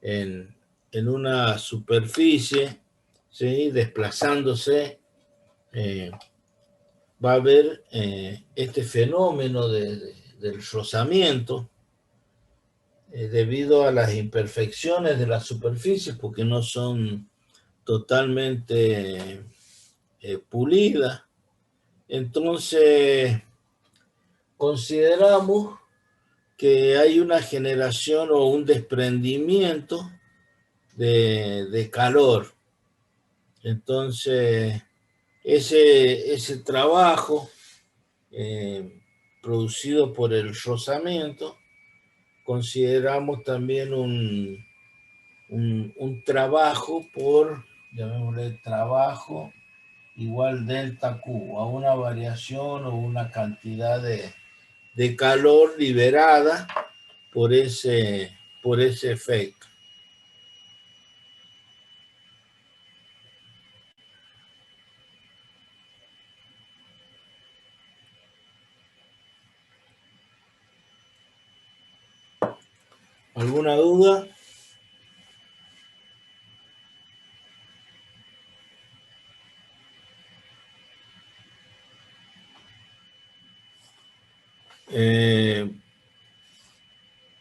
en una superficie, ¿sí? Desplazándose, va a haber este fenómeno del rozamiento debido a las imperfecciones de las superficies, porque no son totalmente pulidas. Entonces, consideramos que hay una generación o un desprendimiento de calor. Entonces, ese trabajo producido por el rozamiento, consideramos también un trabajo por, llamémosle trabajo, igual delta Q, a una variación o una cantidad de calor liberada por ese efecto. ¿Alguna duda?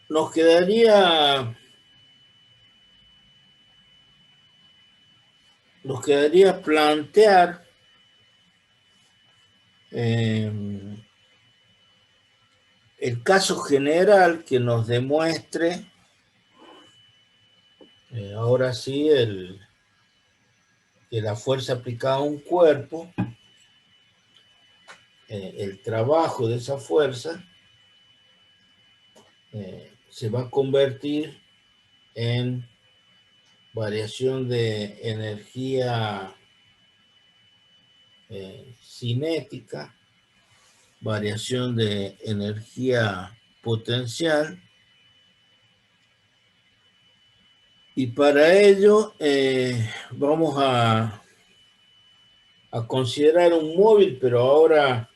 Nos quedaría plantear el caso general que nos demuestre, ahora sí, que la fuerza aplicada a un cuerpo, el trabajo de esa fuerza, se va a convertir en variación de energía cinética, variación de energía potencial, y para ello vamos a considerar un móvil, pero ahora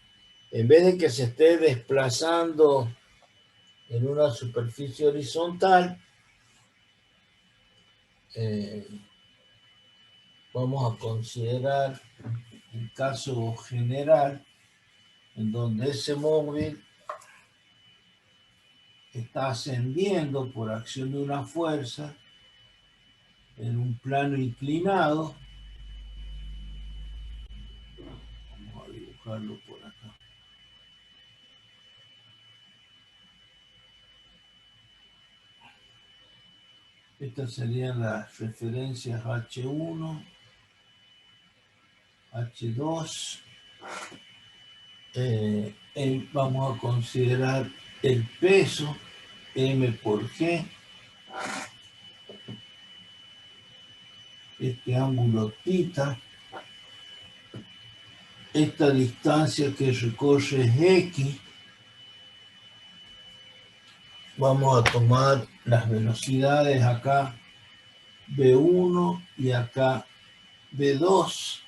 en vez de que se esté desplazando en una superficie horizontal, vamos a considerar el caso general en donde ese móvil está ascendiendo por acción de una fuerza en un plano inclinado. Vamos a dibujarlo por acá. Estas serían las referencias H1, H2. Vamos a considerar el peso, M por G. Este ángulo θ. Esta distancia que recorre es X. Vamos a tomar las velocidades acá V1 y acá V2.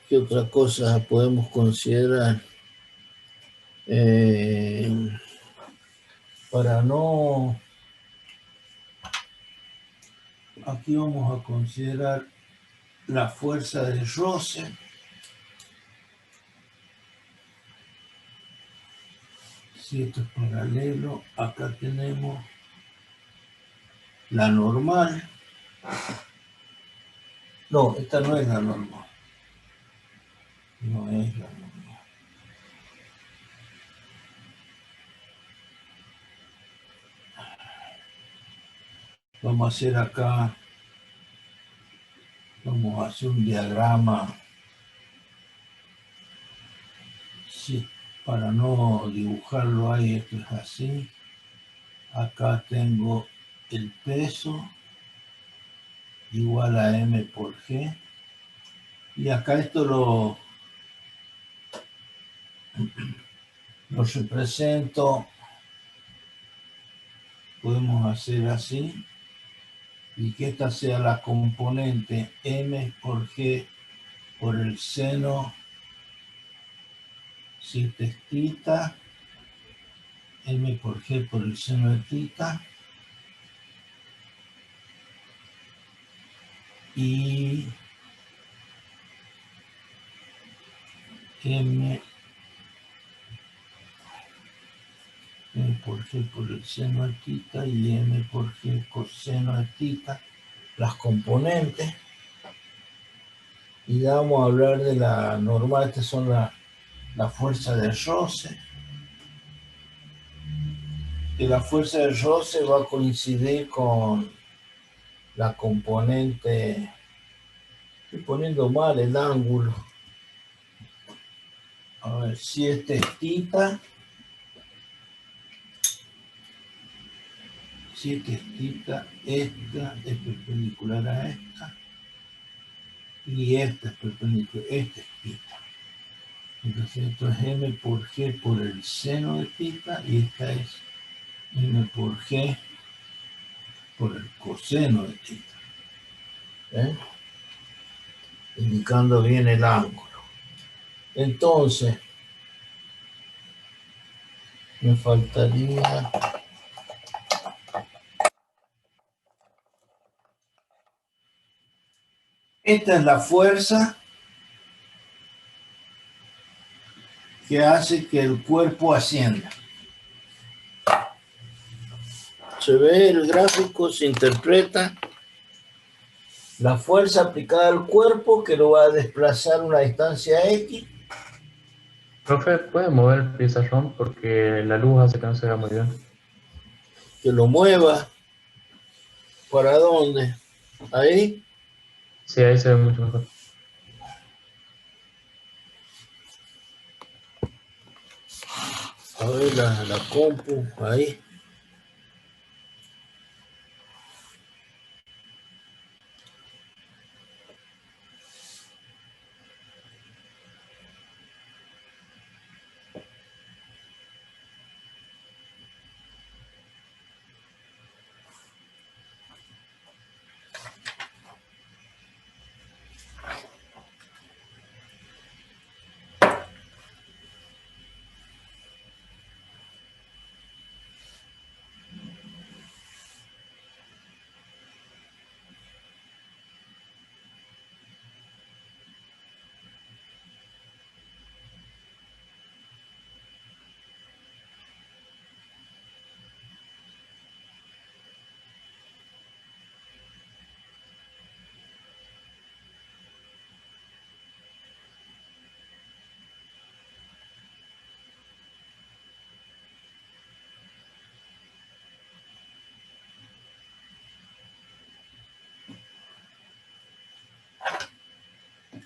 ¿Qué otra cosa podemos considerar? Para no... Aquí vamos a considerar la fuerza de roce. Si esto es paralelo, acá tenemos la normal. No, esta no es la normal. No es la normal. Vamos a hacer acá, vamos a hacer un diagrama, sí, para no dibujarlo ahí, esto es así. Acá tengo el peso igual a M por G. Y acá esto lo lo represento, podemos hacer así, y que esta sea la componente m por g por el seno, si esta es θ, m por g por el seno de θ, y m por g por el seno de θ y m por g coseno de θ, las componentes. Y ya vamos a hablar de la normal, estas son la fuerza de roce. Que la fuerza de roce va a coincidir con la componente, estoy poniendo mal el ángulo. A ver, si este es θ, si este es θ, esta es perpendicular a esta, y esta es perpendicular, esta es θ. Entonces esto es m por g por el seno de θ, y esta es m por g por el coseno de θ. ¿Eh? Indicando bien el ángulo. Entonces, me faltaría... Esta es la fuerza que hace que el cuerpo ascienda. Se ve el gráfico, se interpreta la fuerza aplicada al cuerpo que lo va a desplazar una distancia X. Profe, ¿puede mover el pizarrón? Porque la luz hace que no se vea muy bien. Que lo mueva. ¿Para dónde? Ahí. Sí, ahí se ve mucho mejor. A ver la compu, ahí.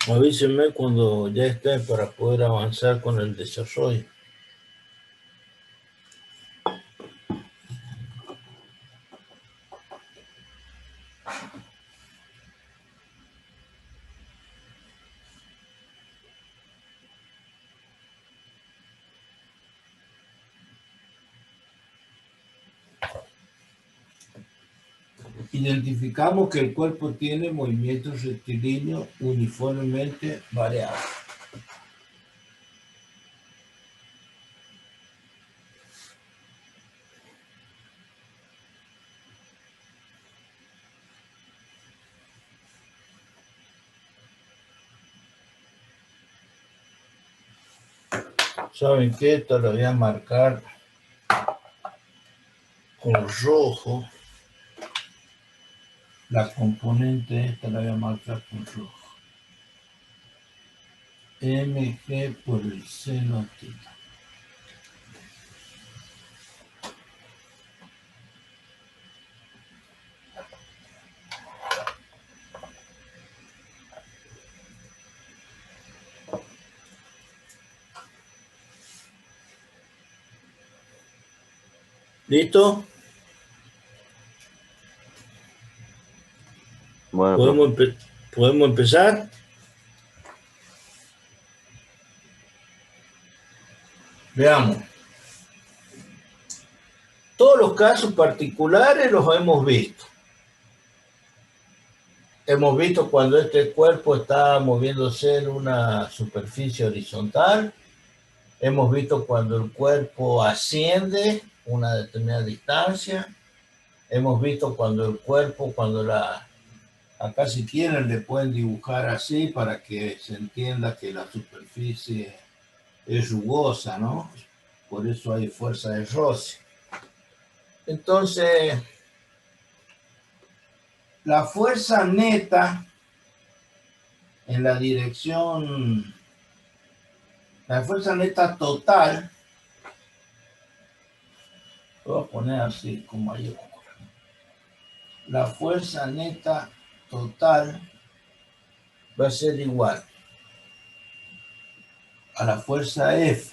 Avísenme cuando ya esté para poder avanzar con el desarrollo. Identificamos que el cuerpo tiene movimientos rectilíneos uniformemente variables. ¿Saben qué? Esto lo voy a marcar con rojo. La componente esta la voy a marcar con rojo. mg por el seno θ. ¿Listo? Bueno, ¿Podemos empezar? Veamos. Todos los casos particulares los hemos visto. Hemos visto cuando este cuerpo está moviéndose en una superficie horizontal. Hemos visto cuando el cuerpo asciende una determinada distancia. Hemos visto cuando el cuerpo, acá si quieren le pueden dibujar así para que se entienda que la superficie es rugosa, ¿no? Por eso hay fuerza de roce. Entonces, la fuerza neta en la dirección, la fuerza neta total, lo voy a poner así como ahí. La fuerza neta total va a ser igual a la fuerza F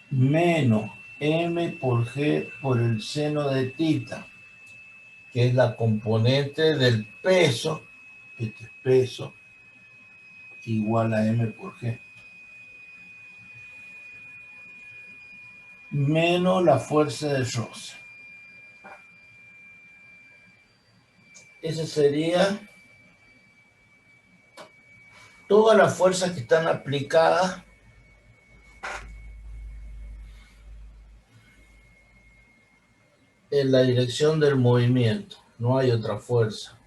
menos M por G por el seno de tita, que es la componente del peso, este es peso, igual a M por G, menos la fuerza de roce. Esa sería todas las fuerzas que están aplicadas en la dirección del movimiento. No hay otra fuerza.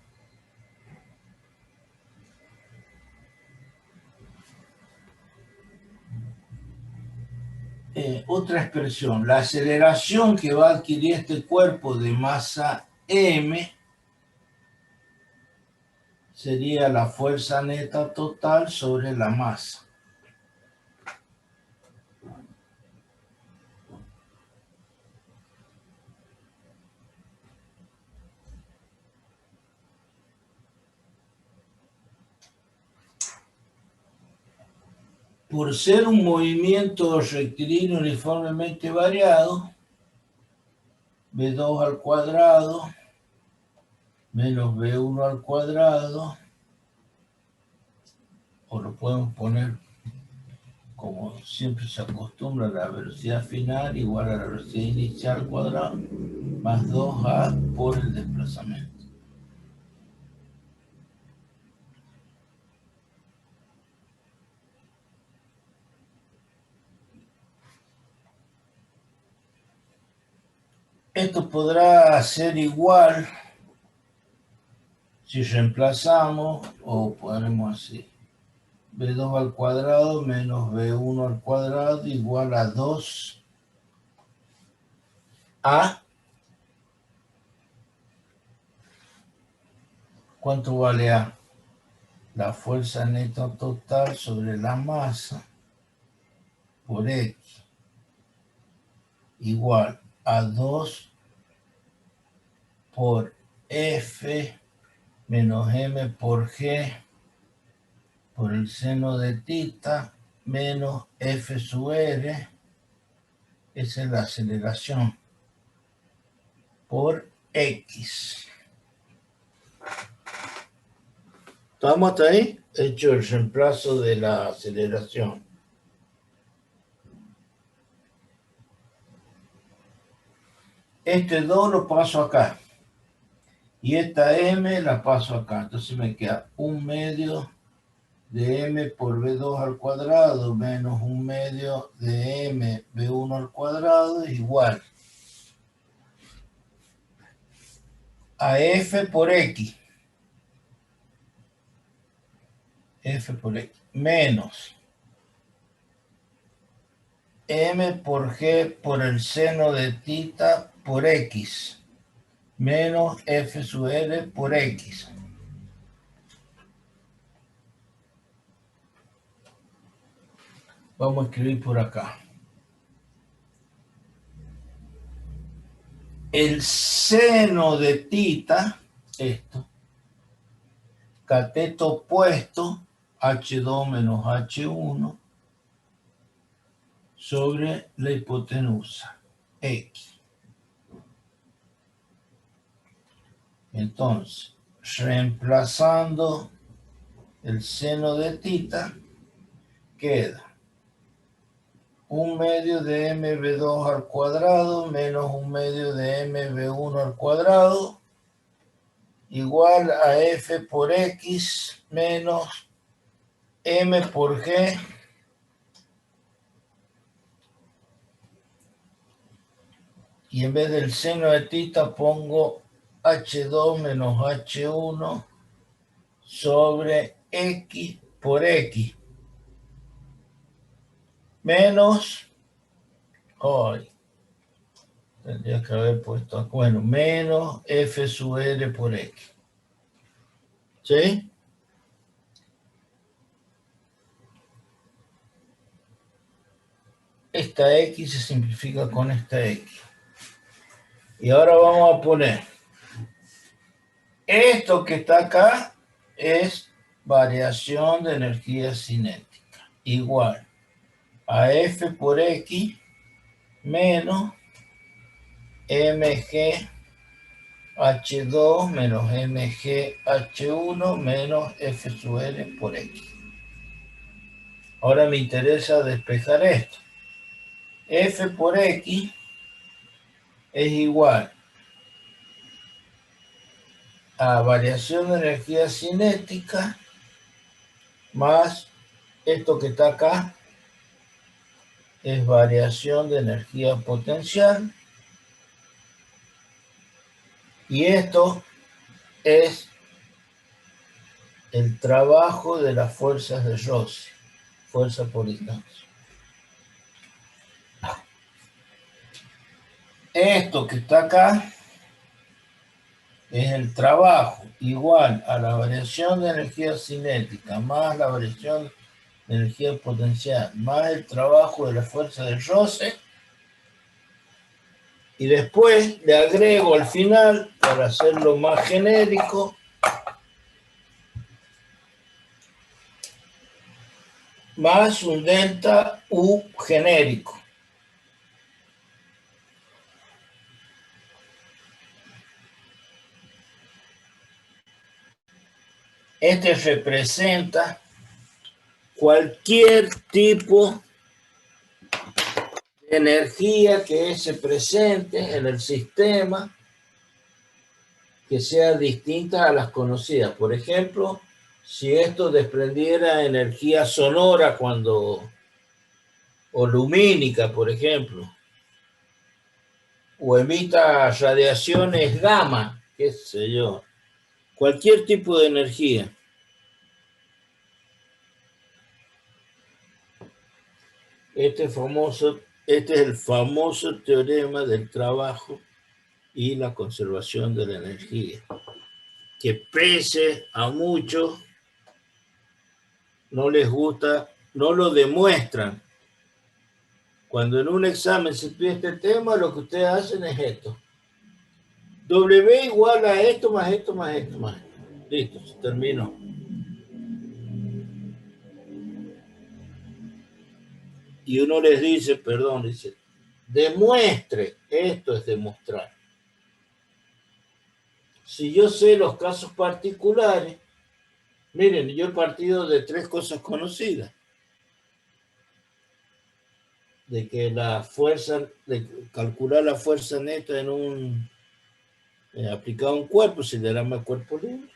Otra expresión, la aceleración que va a adquirir este cuerpo de masa M sería la fuerza neta total sobre la masa. Por ser un movimiento rectilíneo uniformemente variado, V2 al cuadrado menos V1 al cuadrado, o lo podemos poner como siempre se acostumbra, la velocidad final igual a la velocidad inicial al cuadrado, más 2A por el desplazamiento. Esto podrá ser igual si reemplazamos o ponemos así. V2 al cuadrado menos V1 al cuadrado igual a 2A. ¿Cuánto vale A? La fuerza neta total sobre la masa por X igual a 2 por F menos M por G por el seno de tita menos F sub R. Esa es la aceleración por X. ¿Estamos hasta ahí? He hecho el reemplazo de la aceleración. Este 2 lo paso acá. Y esta M la paso acá. Entonces me queda 1/2 de M por V2 al cuadrado menos 1/2 de M V1 al cuadrado igual a F por X. F por X menos M por G por el seno de tita por X menos F sub L por X. Vamos a escribir por acá. El seno de tita, esto, cateto opuesto, H2 menos H1, sobre la hipotenusa, X. Entonces, reemplazando el seno de tita, queda 1 medio de mv2 al cuadrado menos 1 medio de mv1 al cuadrado igual a f por x menos m por g y en vez del seno de tita pongo h2 menos h1 sobre x por x menos, hoy tendría que haber puesto, bueno, menos f sub l por x. ¿Sí? Esta x se simplifica con esta x. Y ahora vamos a poner, esto que está acá es variación de energía cinética, igual a f por x menos mg h2 menos mg h1 menos f sub l por x. Ahora me interesa despejar esto. F por x es igual a variación de energía cinética más esto que está acá es variación de energía potencial y esto es el trabajo de las fuerzas de roce, fuerza por distancia. Esto que está acá es el trabajo igual a la variación de energía cinética más la variación de energía potencial más el trabajo de la fuerza de roce y después le agrego al final, para hacerlo más genérico, más un delta U genérico. Este representa cualquier tipo de energía que se presente en el sistema que sea distinta a las conocidas. Por ejemplo, si esto desprendiera energía sonora o lumínica, por ejemplo, o emita radiaciones gamma, qué sé yo, cualquier tipo de energía. Este es el famoso teorema del trabajo y la conservación de la energía, que pese a muchos no les gusta, no lo demuestran. Cuando en un examen se pide este tema, lo que ustedes hacen es esto. W igual a esto más esto más esto más esto. Listo, se terminó. Y uno les dice, perdón, dice, demuestre, esto es demostrar. Si yo sé los casos particulares, miren, yo he partido de 3 cosas conocidas. De que la fuerza, de calcular la fuerza neta en un aplicado a un cuerpo, se le llama cuerpo libre.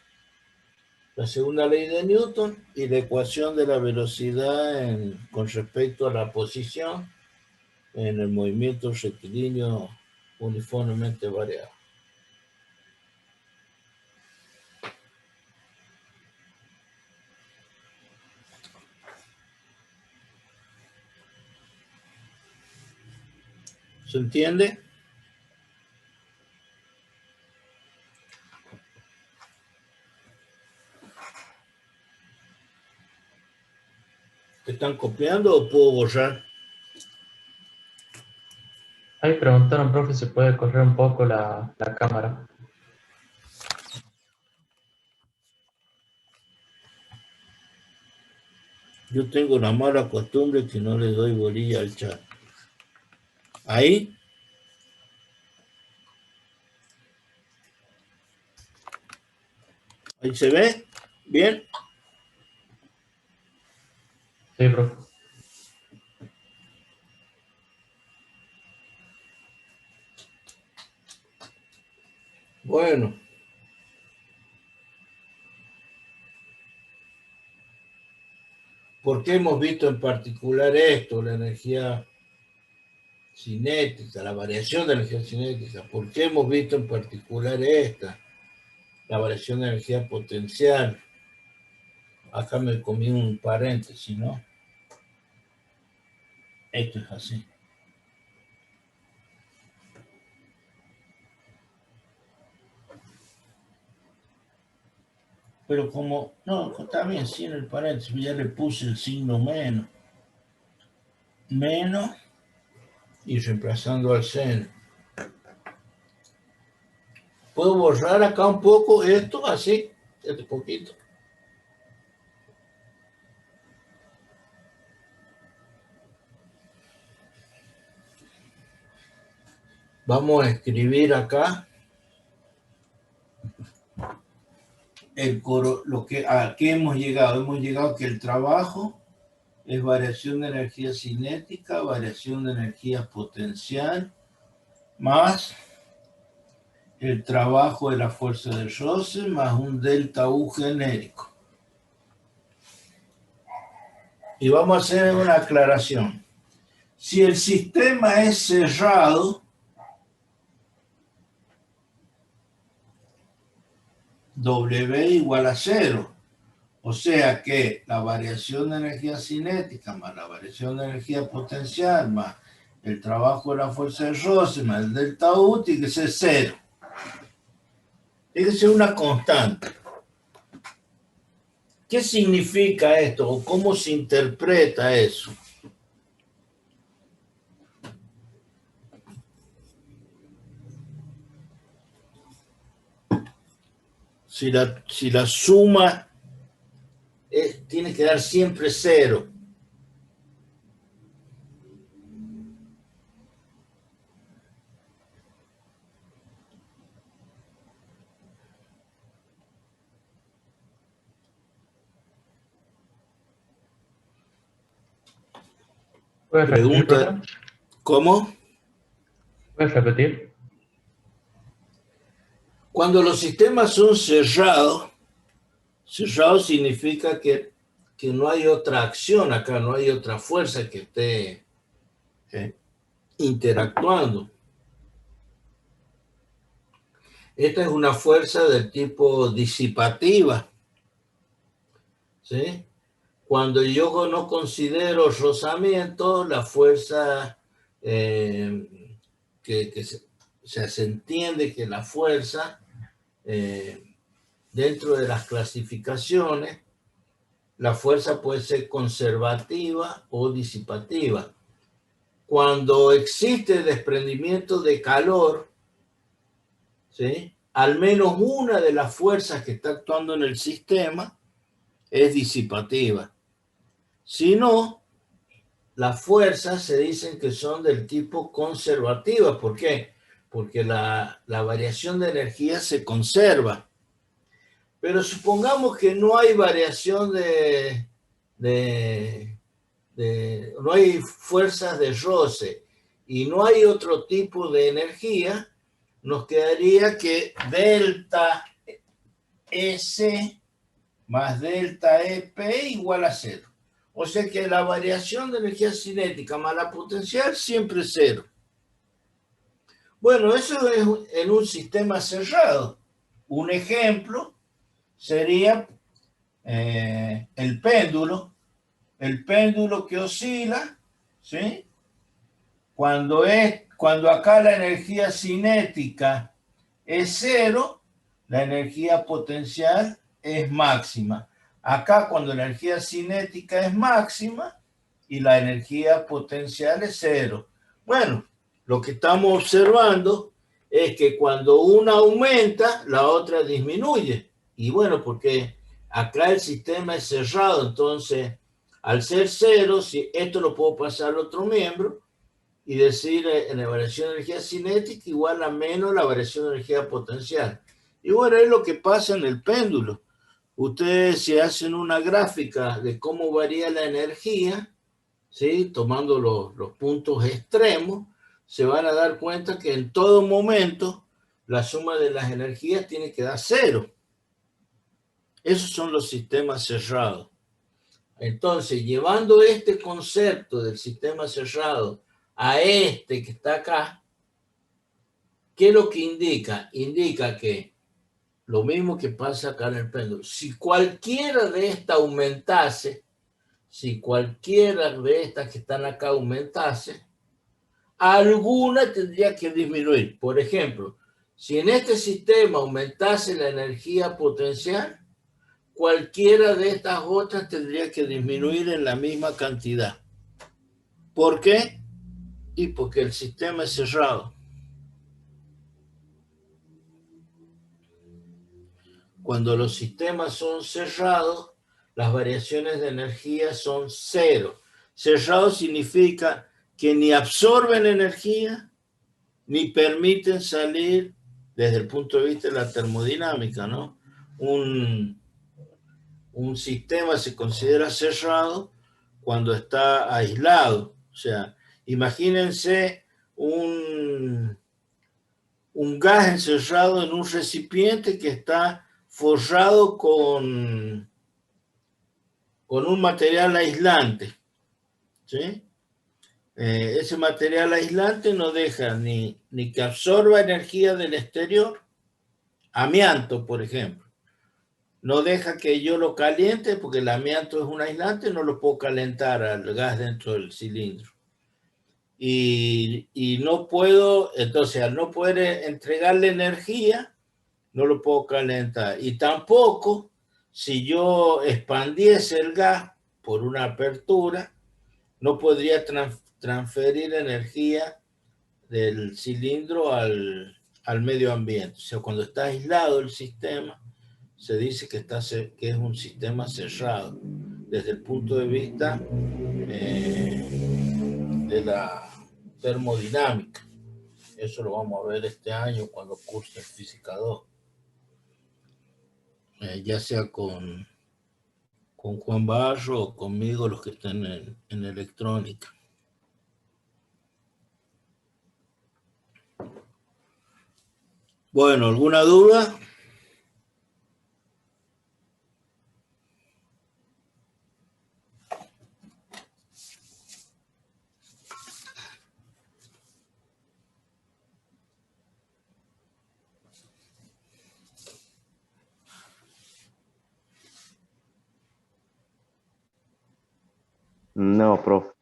La segunda ley de Newton y la ecuación de la velocidad con respecto a la posición en el movimiento rectilíneo uniformemente variable. ¿Se entiende? ¿Te están copiando o puedo borrar? Ahí preguntaron, profe, si puede correr un poco la cámara. Yo tengo la mala costumbre que no le doy bolilla al chat. Ahí. Ahí se ve. Bien. Sí, profe. Bueno. ¿Por qué hemos visto en particular esto, la energía cinética, la variación de energía cinética? ¿Por qué hemos visto en particular esta, la variación de energía potencial? Acá me comí un paréntesis, ¿no? Esto es así. Pero como, no, está bien, sin el paréntesis, ya le puse el signo menos. Menos y reemplazando al seno. ¿Puedo borrar acá un poco esto? Así, este poquito. Vamos a escribir acá el coro, a qué hemos llegado. Hemos llegado a que el trabajo es variación de energía cinética, variación de energía potencial, más el trabajo de la fuerza de roce, más un delta U genérico. Y vamos a hacer una aclaración. Si el sistema es cerrado, W igual a 0. O sea que la variación de energía cinética más la variación de energía potencial más el trabajo de la fuerza de roce más el delta U tiene que ser 0. Tiene que ser una constante. ¿Qué significa esto o cómo se interpreta eso? Si la suma tiene que dar siempre 0. ¿Puedes repetir, Pregunta, profe? ¿cómo? ¿Puedes repetir? Cuando los sistemas son cerrados, cerrado significa que no hay otra acción acá, no hay otra fuerza que esté interactuando. Esta es una fuerza del tipo disipativa, ¿sí? Cuando yo no considero rozamiento, la fuerza que se entiende que la fuerza dentro de las clasificaciones, la fuerza puede ser conservativa o disipativa. Cuando existe desprendimiento de calor, ¿sí?, al menos una de las fuerzas que está actuando en el sistema es disipativa. Si no, las fuerzas se dicen que son del tipo conservativa. ¿Por qué? Porque la variación de energía se conserva. Pero supongamos que no hay variación no hay fuerzas de roce y no hay otro tipo de energía, nos quedaría que delta S más delta EP igual a 0. O sea que la variación de energía cinética más la potencial siempre es 0. Bueno, eso es en un sistema cerrado. Un ejemplo sería el péndulo que oscila, ¿sí? Cuando acá la energía cinética es 0, la energía potencial es máxima. Acá cuando la energía cinética es máxima y la energía potencial es 0. Bueno, lo que estamos observando es que cuando una aumenta, la otra disminuye. Y bueno, porque acá el sistema es cerrado, entonces al ser 0, si esto lo puedo pasar al otro miembro y decir en la variación de energía cinética igual a menos la variación de energía potencial. Y bueno, es lo que pasa en el péndulo. Ustedes si hacen una gráfica de cómo varía la energía, ¿sí?, tomando los puntos extremos, se van a dar cuenta que en todo momento la suma de las energías tiene que dar 0. Esos son los sistemas cerrados. Entonces, llevando este concepto del sistema cerrado a este que está acá, ¿qué es lo que indica? Indica que lo mismo que pasa acá en el péndulo. Si cualquiera de estas aumentase, si cualquiera de estas que están acá aumentase, alguna tendría que disminuir. Por ejemplo, si en este sistema aumentase la energía potencial, cualquiera de estas otras tendría que disminuir en la misma cantidad. ¿Por qué? Y porque el sistema es cerrado. Cuando los sistemas son cerrados, las variaciones de energía son 0. Cerrado significa que ni absorben energía, ni permiten salir desde el punto de vista de la termodinámica, ¿no? Un sistema se considera cerrado cuando está aislado. O sea, imagínense un gas encerrado en un recipiente que está forrado con un material aislante, ¿sí? Ese material aislante no deja ni que absorba energía del exterior, amianto, por ejemplo. No deja que yo lo caliente porque el amianto es un aislante, no lo puedo calentar al gas dentro del cilindro. Y no puedo, entonces al no poder entregarle energía, no lo puedo calentar. Y tampoco, si yo expandiese el gas por una apertura, no podría transferir energía del cilindro al medio ambiente. O sea, cuando está aislado el sistema, se dice que es un sistema cerrado desde el punto de vista de la termodinámica. Eso lo vamos a ver este año cuando curse Física 2. Ya sea con Juan Barro o conmigo, los que estén en electrónica. Bueno, ¿alguna duda? No, profe.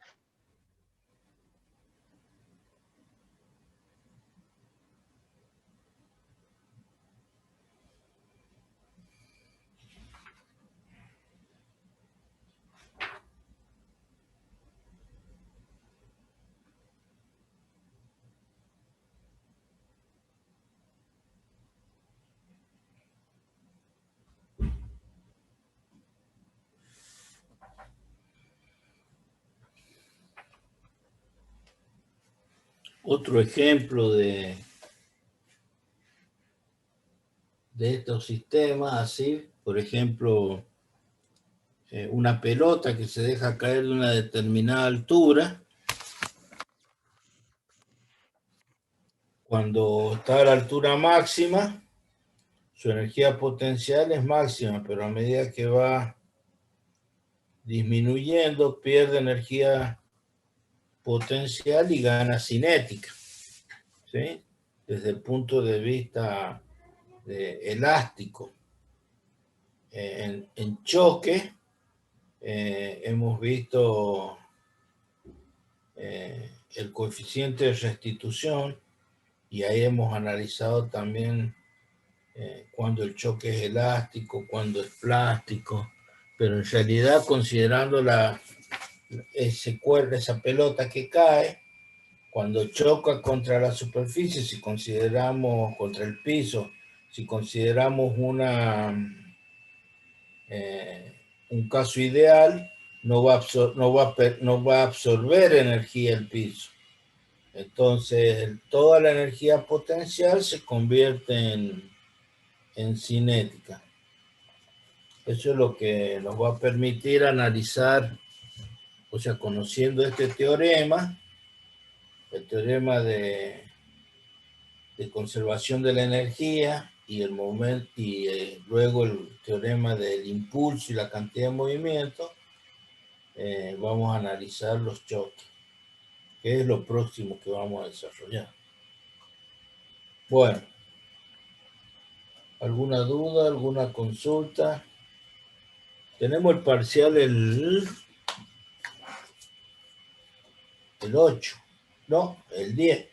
Otro ejemplo de estos sistemas, así, por ejemplo, una pelota que se deja caer de una determinada altura. Cuando está a la altura máxima, su energía potencial es máxima, pero a medida que va disminuyendo, pierde energía potencial y gana cinética, ¿sí? Desde el punto de vista elástico. En choque, hemos visto el coeficiente de restitución y ahí hemos analizado también cuando el choque es elástico, cuando es plástico, pero en realidad considerando esa pelota que cae, cuando choca contra la superficie, si consideramos contra el piso, si consideramos un caso ideal, no va a absorber energía el piso. Entonces, toda la energía potencial se convierte en cinética. Eso es lo que nos va a permitir analizar, o sea, conociendo este teorema, el teorema de de conservación de la energía y el momento y luego el teorema del impulso y la cantidad de movimiento, vamos a analizar los choques, que es lo próximo que vamos a desarrollar. Bueno, ¿alguna duda, alguna consulta? Tenemos el parcial el 8, no, el 10.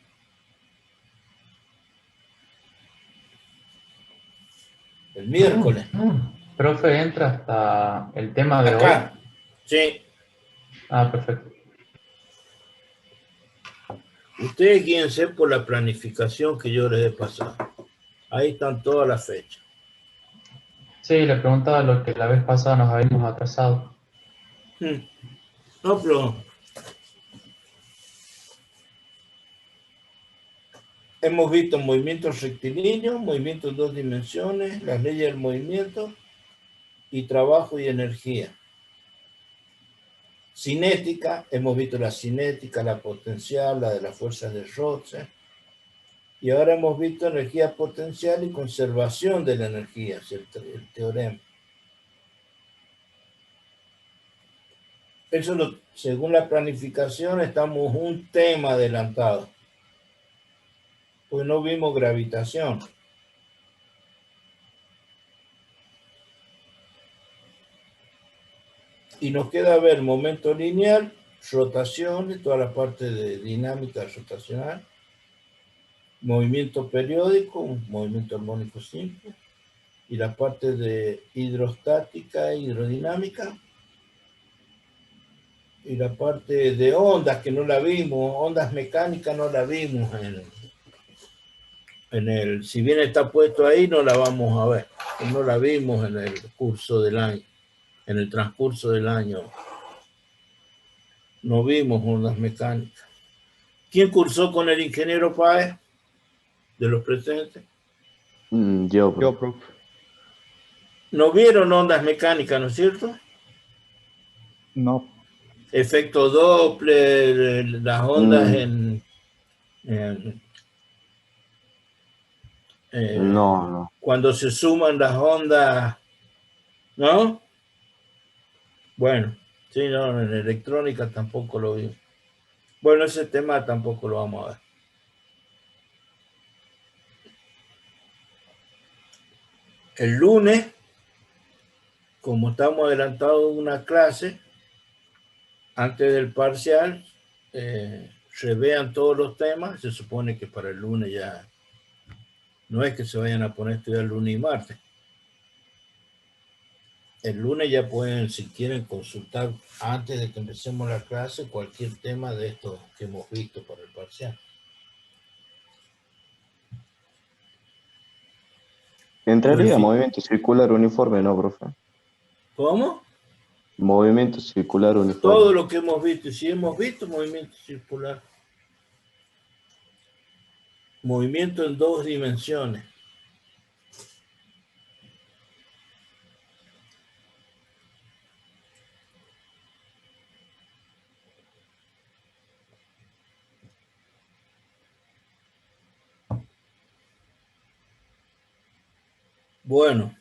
El miércoles. Profe, entra hasta el tema de hoy. Acá, sí. Ah, perfecto. Ustedes guíense por la planificación que yo les he pasado. Ahí están todas las fechas. Sí, le preguntaba lo que la vez pasada nos habíamos atrasado. No, pero hemos visto movimientos rectilíneos, movimientos en 2 dimensiones, las leyes del movimiento y trabajo y energía. Cinética, hemos visto la cinética, la potencial, la de las fuerzas de Rotze. Y ahora hemos visto energía potencial y conservación de la energía, el teorema. Eso, según la planificación, estamos un tema adelantado. Pues no vimos gravitación. Y nos queda ver momento lineal, rotación, toda la parte de dinámica rotacional, movimiento periódico, un movimiento armónico simple, y la parte de hidrostática e hidrodinámica, y la parte de ondas que no la vimos, ondas mecánicas no la vimos si bien está puesto ahí, no la vamos a ver, no la vimos en el curso del año, en el transcurso del año, no vimos ondas mecánicas. ¿Quién cursó con el ingeniero Páez de los presentes? Yo, Yo, profe. profe. ¿No vieron ondas mecánicas, no es cierto? No. Efecto Doppler, las ondas No. cuando se suman las ondas, ¿no? Bueno, sí, no, en electrónica tampoco lo vi. Bueno, ese tema tampoco lo vamos a ver. El lunes, como estamos adelantados en una clase, antes del parcial, revean todos los temas. Se supone que para el lunes ya no es que se vayan a poner a estudiar lunes y martes. El lunes ya pueden, si quieren, consultar antes de que empecemos la clase cualquier tema de estos que hemos visto para el parcial. Entraría movimiento circular uniforme, ¿no, profe? ¿Cómo? Movimiento circular uniforme. Todo lo que hemos visto, y si hemos visto movimiento circular. Movimiento en 2 dimensiones. Bueno.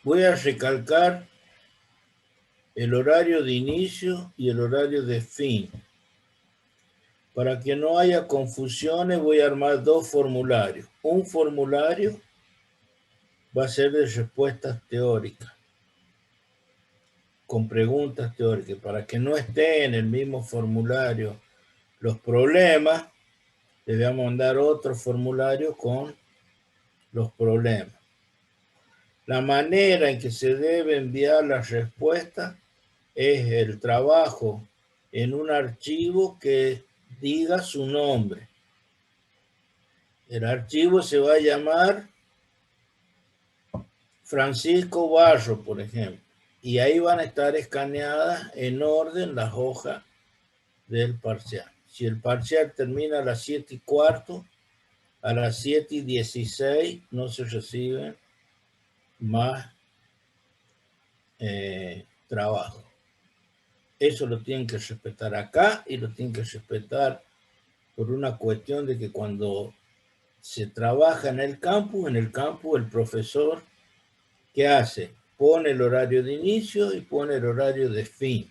Voy a recalcar el horario de inicio y el horario de fin. Para que no haya confusiones, voy a armar 2 formularios. Un formulario va a ser de respuestas teóricas, con preguntas teóricas. Para que no esté en el mismo formulario los problemas, le voy a mandar otro formulario con los problemas. La manera en que se debe enviar la respuesta es el trabajo en un archivo que diga su nombre. El archivo se va a llamar Francisco Barro, por ejemplo. Y ahí van a estar escaneadas en orden las hojas del parcial. Si el parcial termina a las 7:15, a las 7:16 no se recibe más trabajo. Eso lo tienen que respetar acá y lo tienen que respetar por una cuestión de que cuando se trabaja en el campus el profesor, ¿qué hace? Pone el horario de inicio y pone el horario de fin.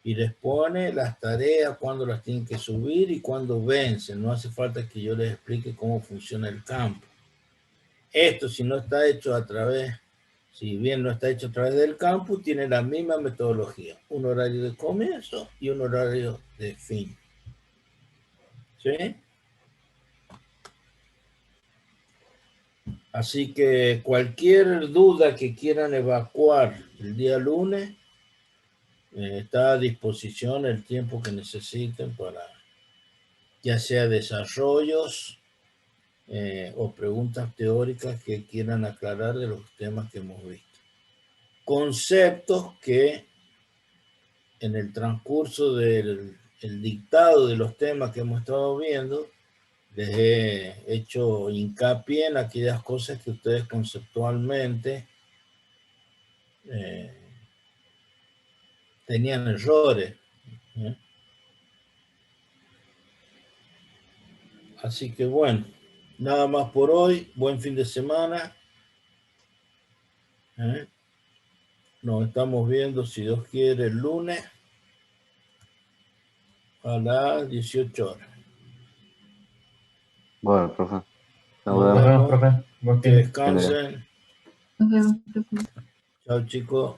Y les pone las tareas, cuándo las tienen que subir y cuándo vencen. No hace falta que yo les explique cómo funciona el campo. Esto, si no está hecho a través, si bien no está hecho a través del campus, tiene la misma metodología. Un horario de comienzo y un horario de fin. ¿Sí? Así que cualquier duda que quieran evacuar el día lunes, está a disposición el tiempo que necesiten para ya sea desarrollos o preguntas teóricas que quieran aclarar de los temas que hemos visto. Conceptos que en el transcurso del dictado de los temas que hemos estado viendo, les he hecho hincapié en aquellas cosas que ustedes conceptualmente tenían errores. Así que bueno, nada más por hoy. Buen fin de semana. Nos estamos viendo, si Dios quiere, el lunes a las 18 horas. Bueno, profe. Nos Nos Nos vemos. vemos, vemos. profe. Buen Que fin de. descansen. Nos vemos, profe. Chao, chicos.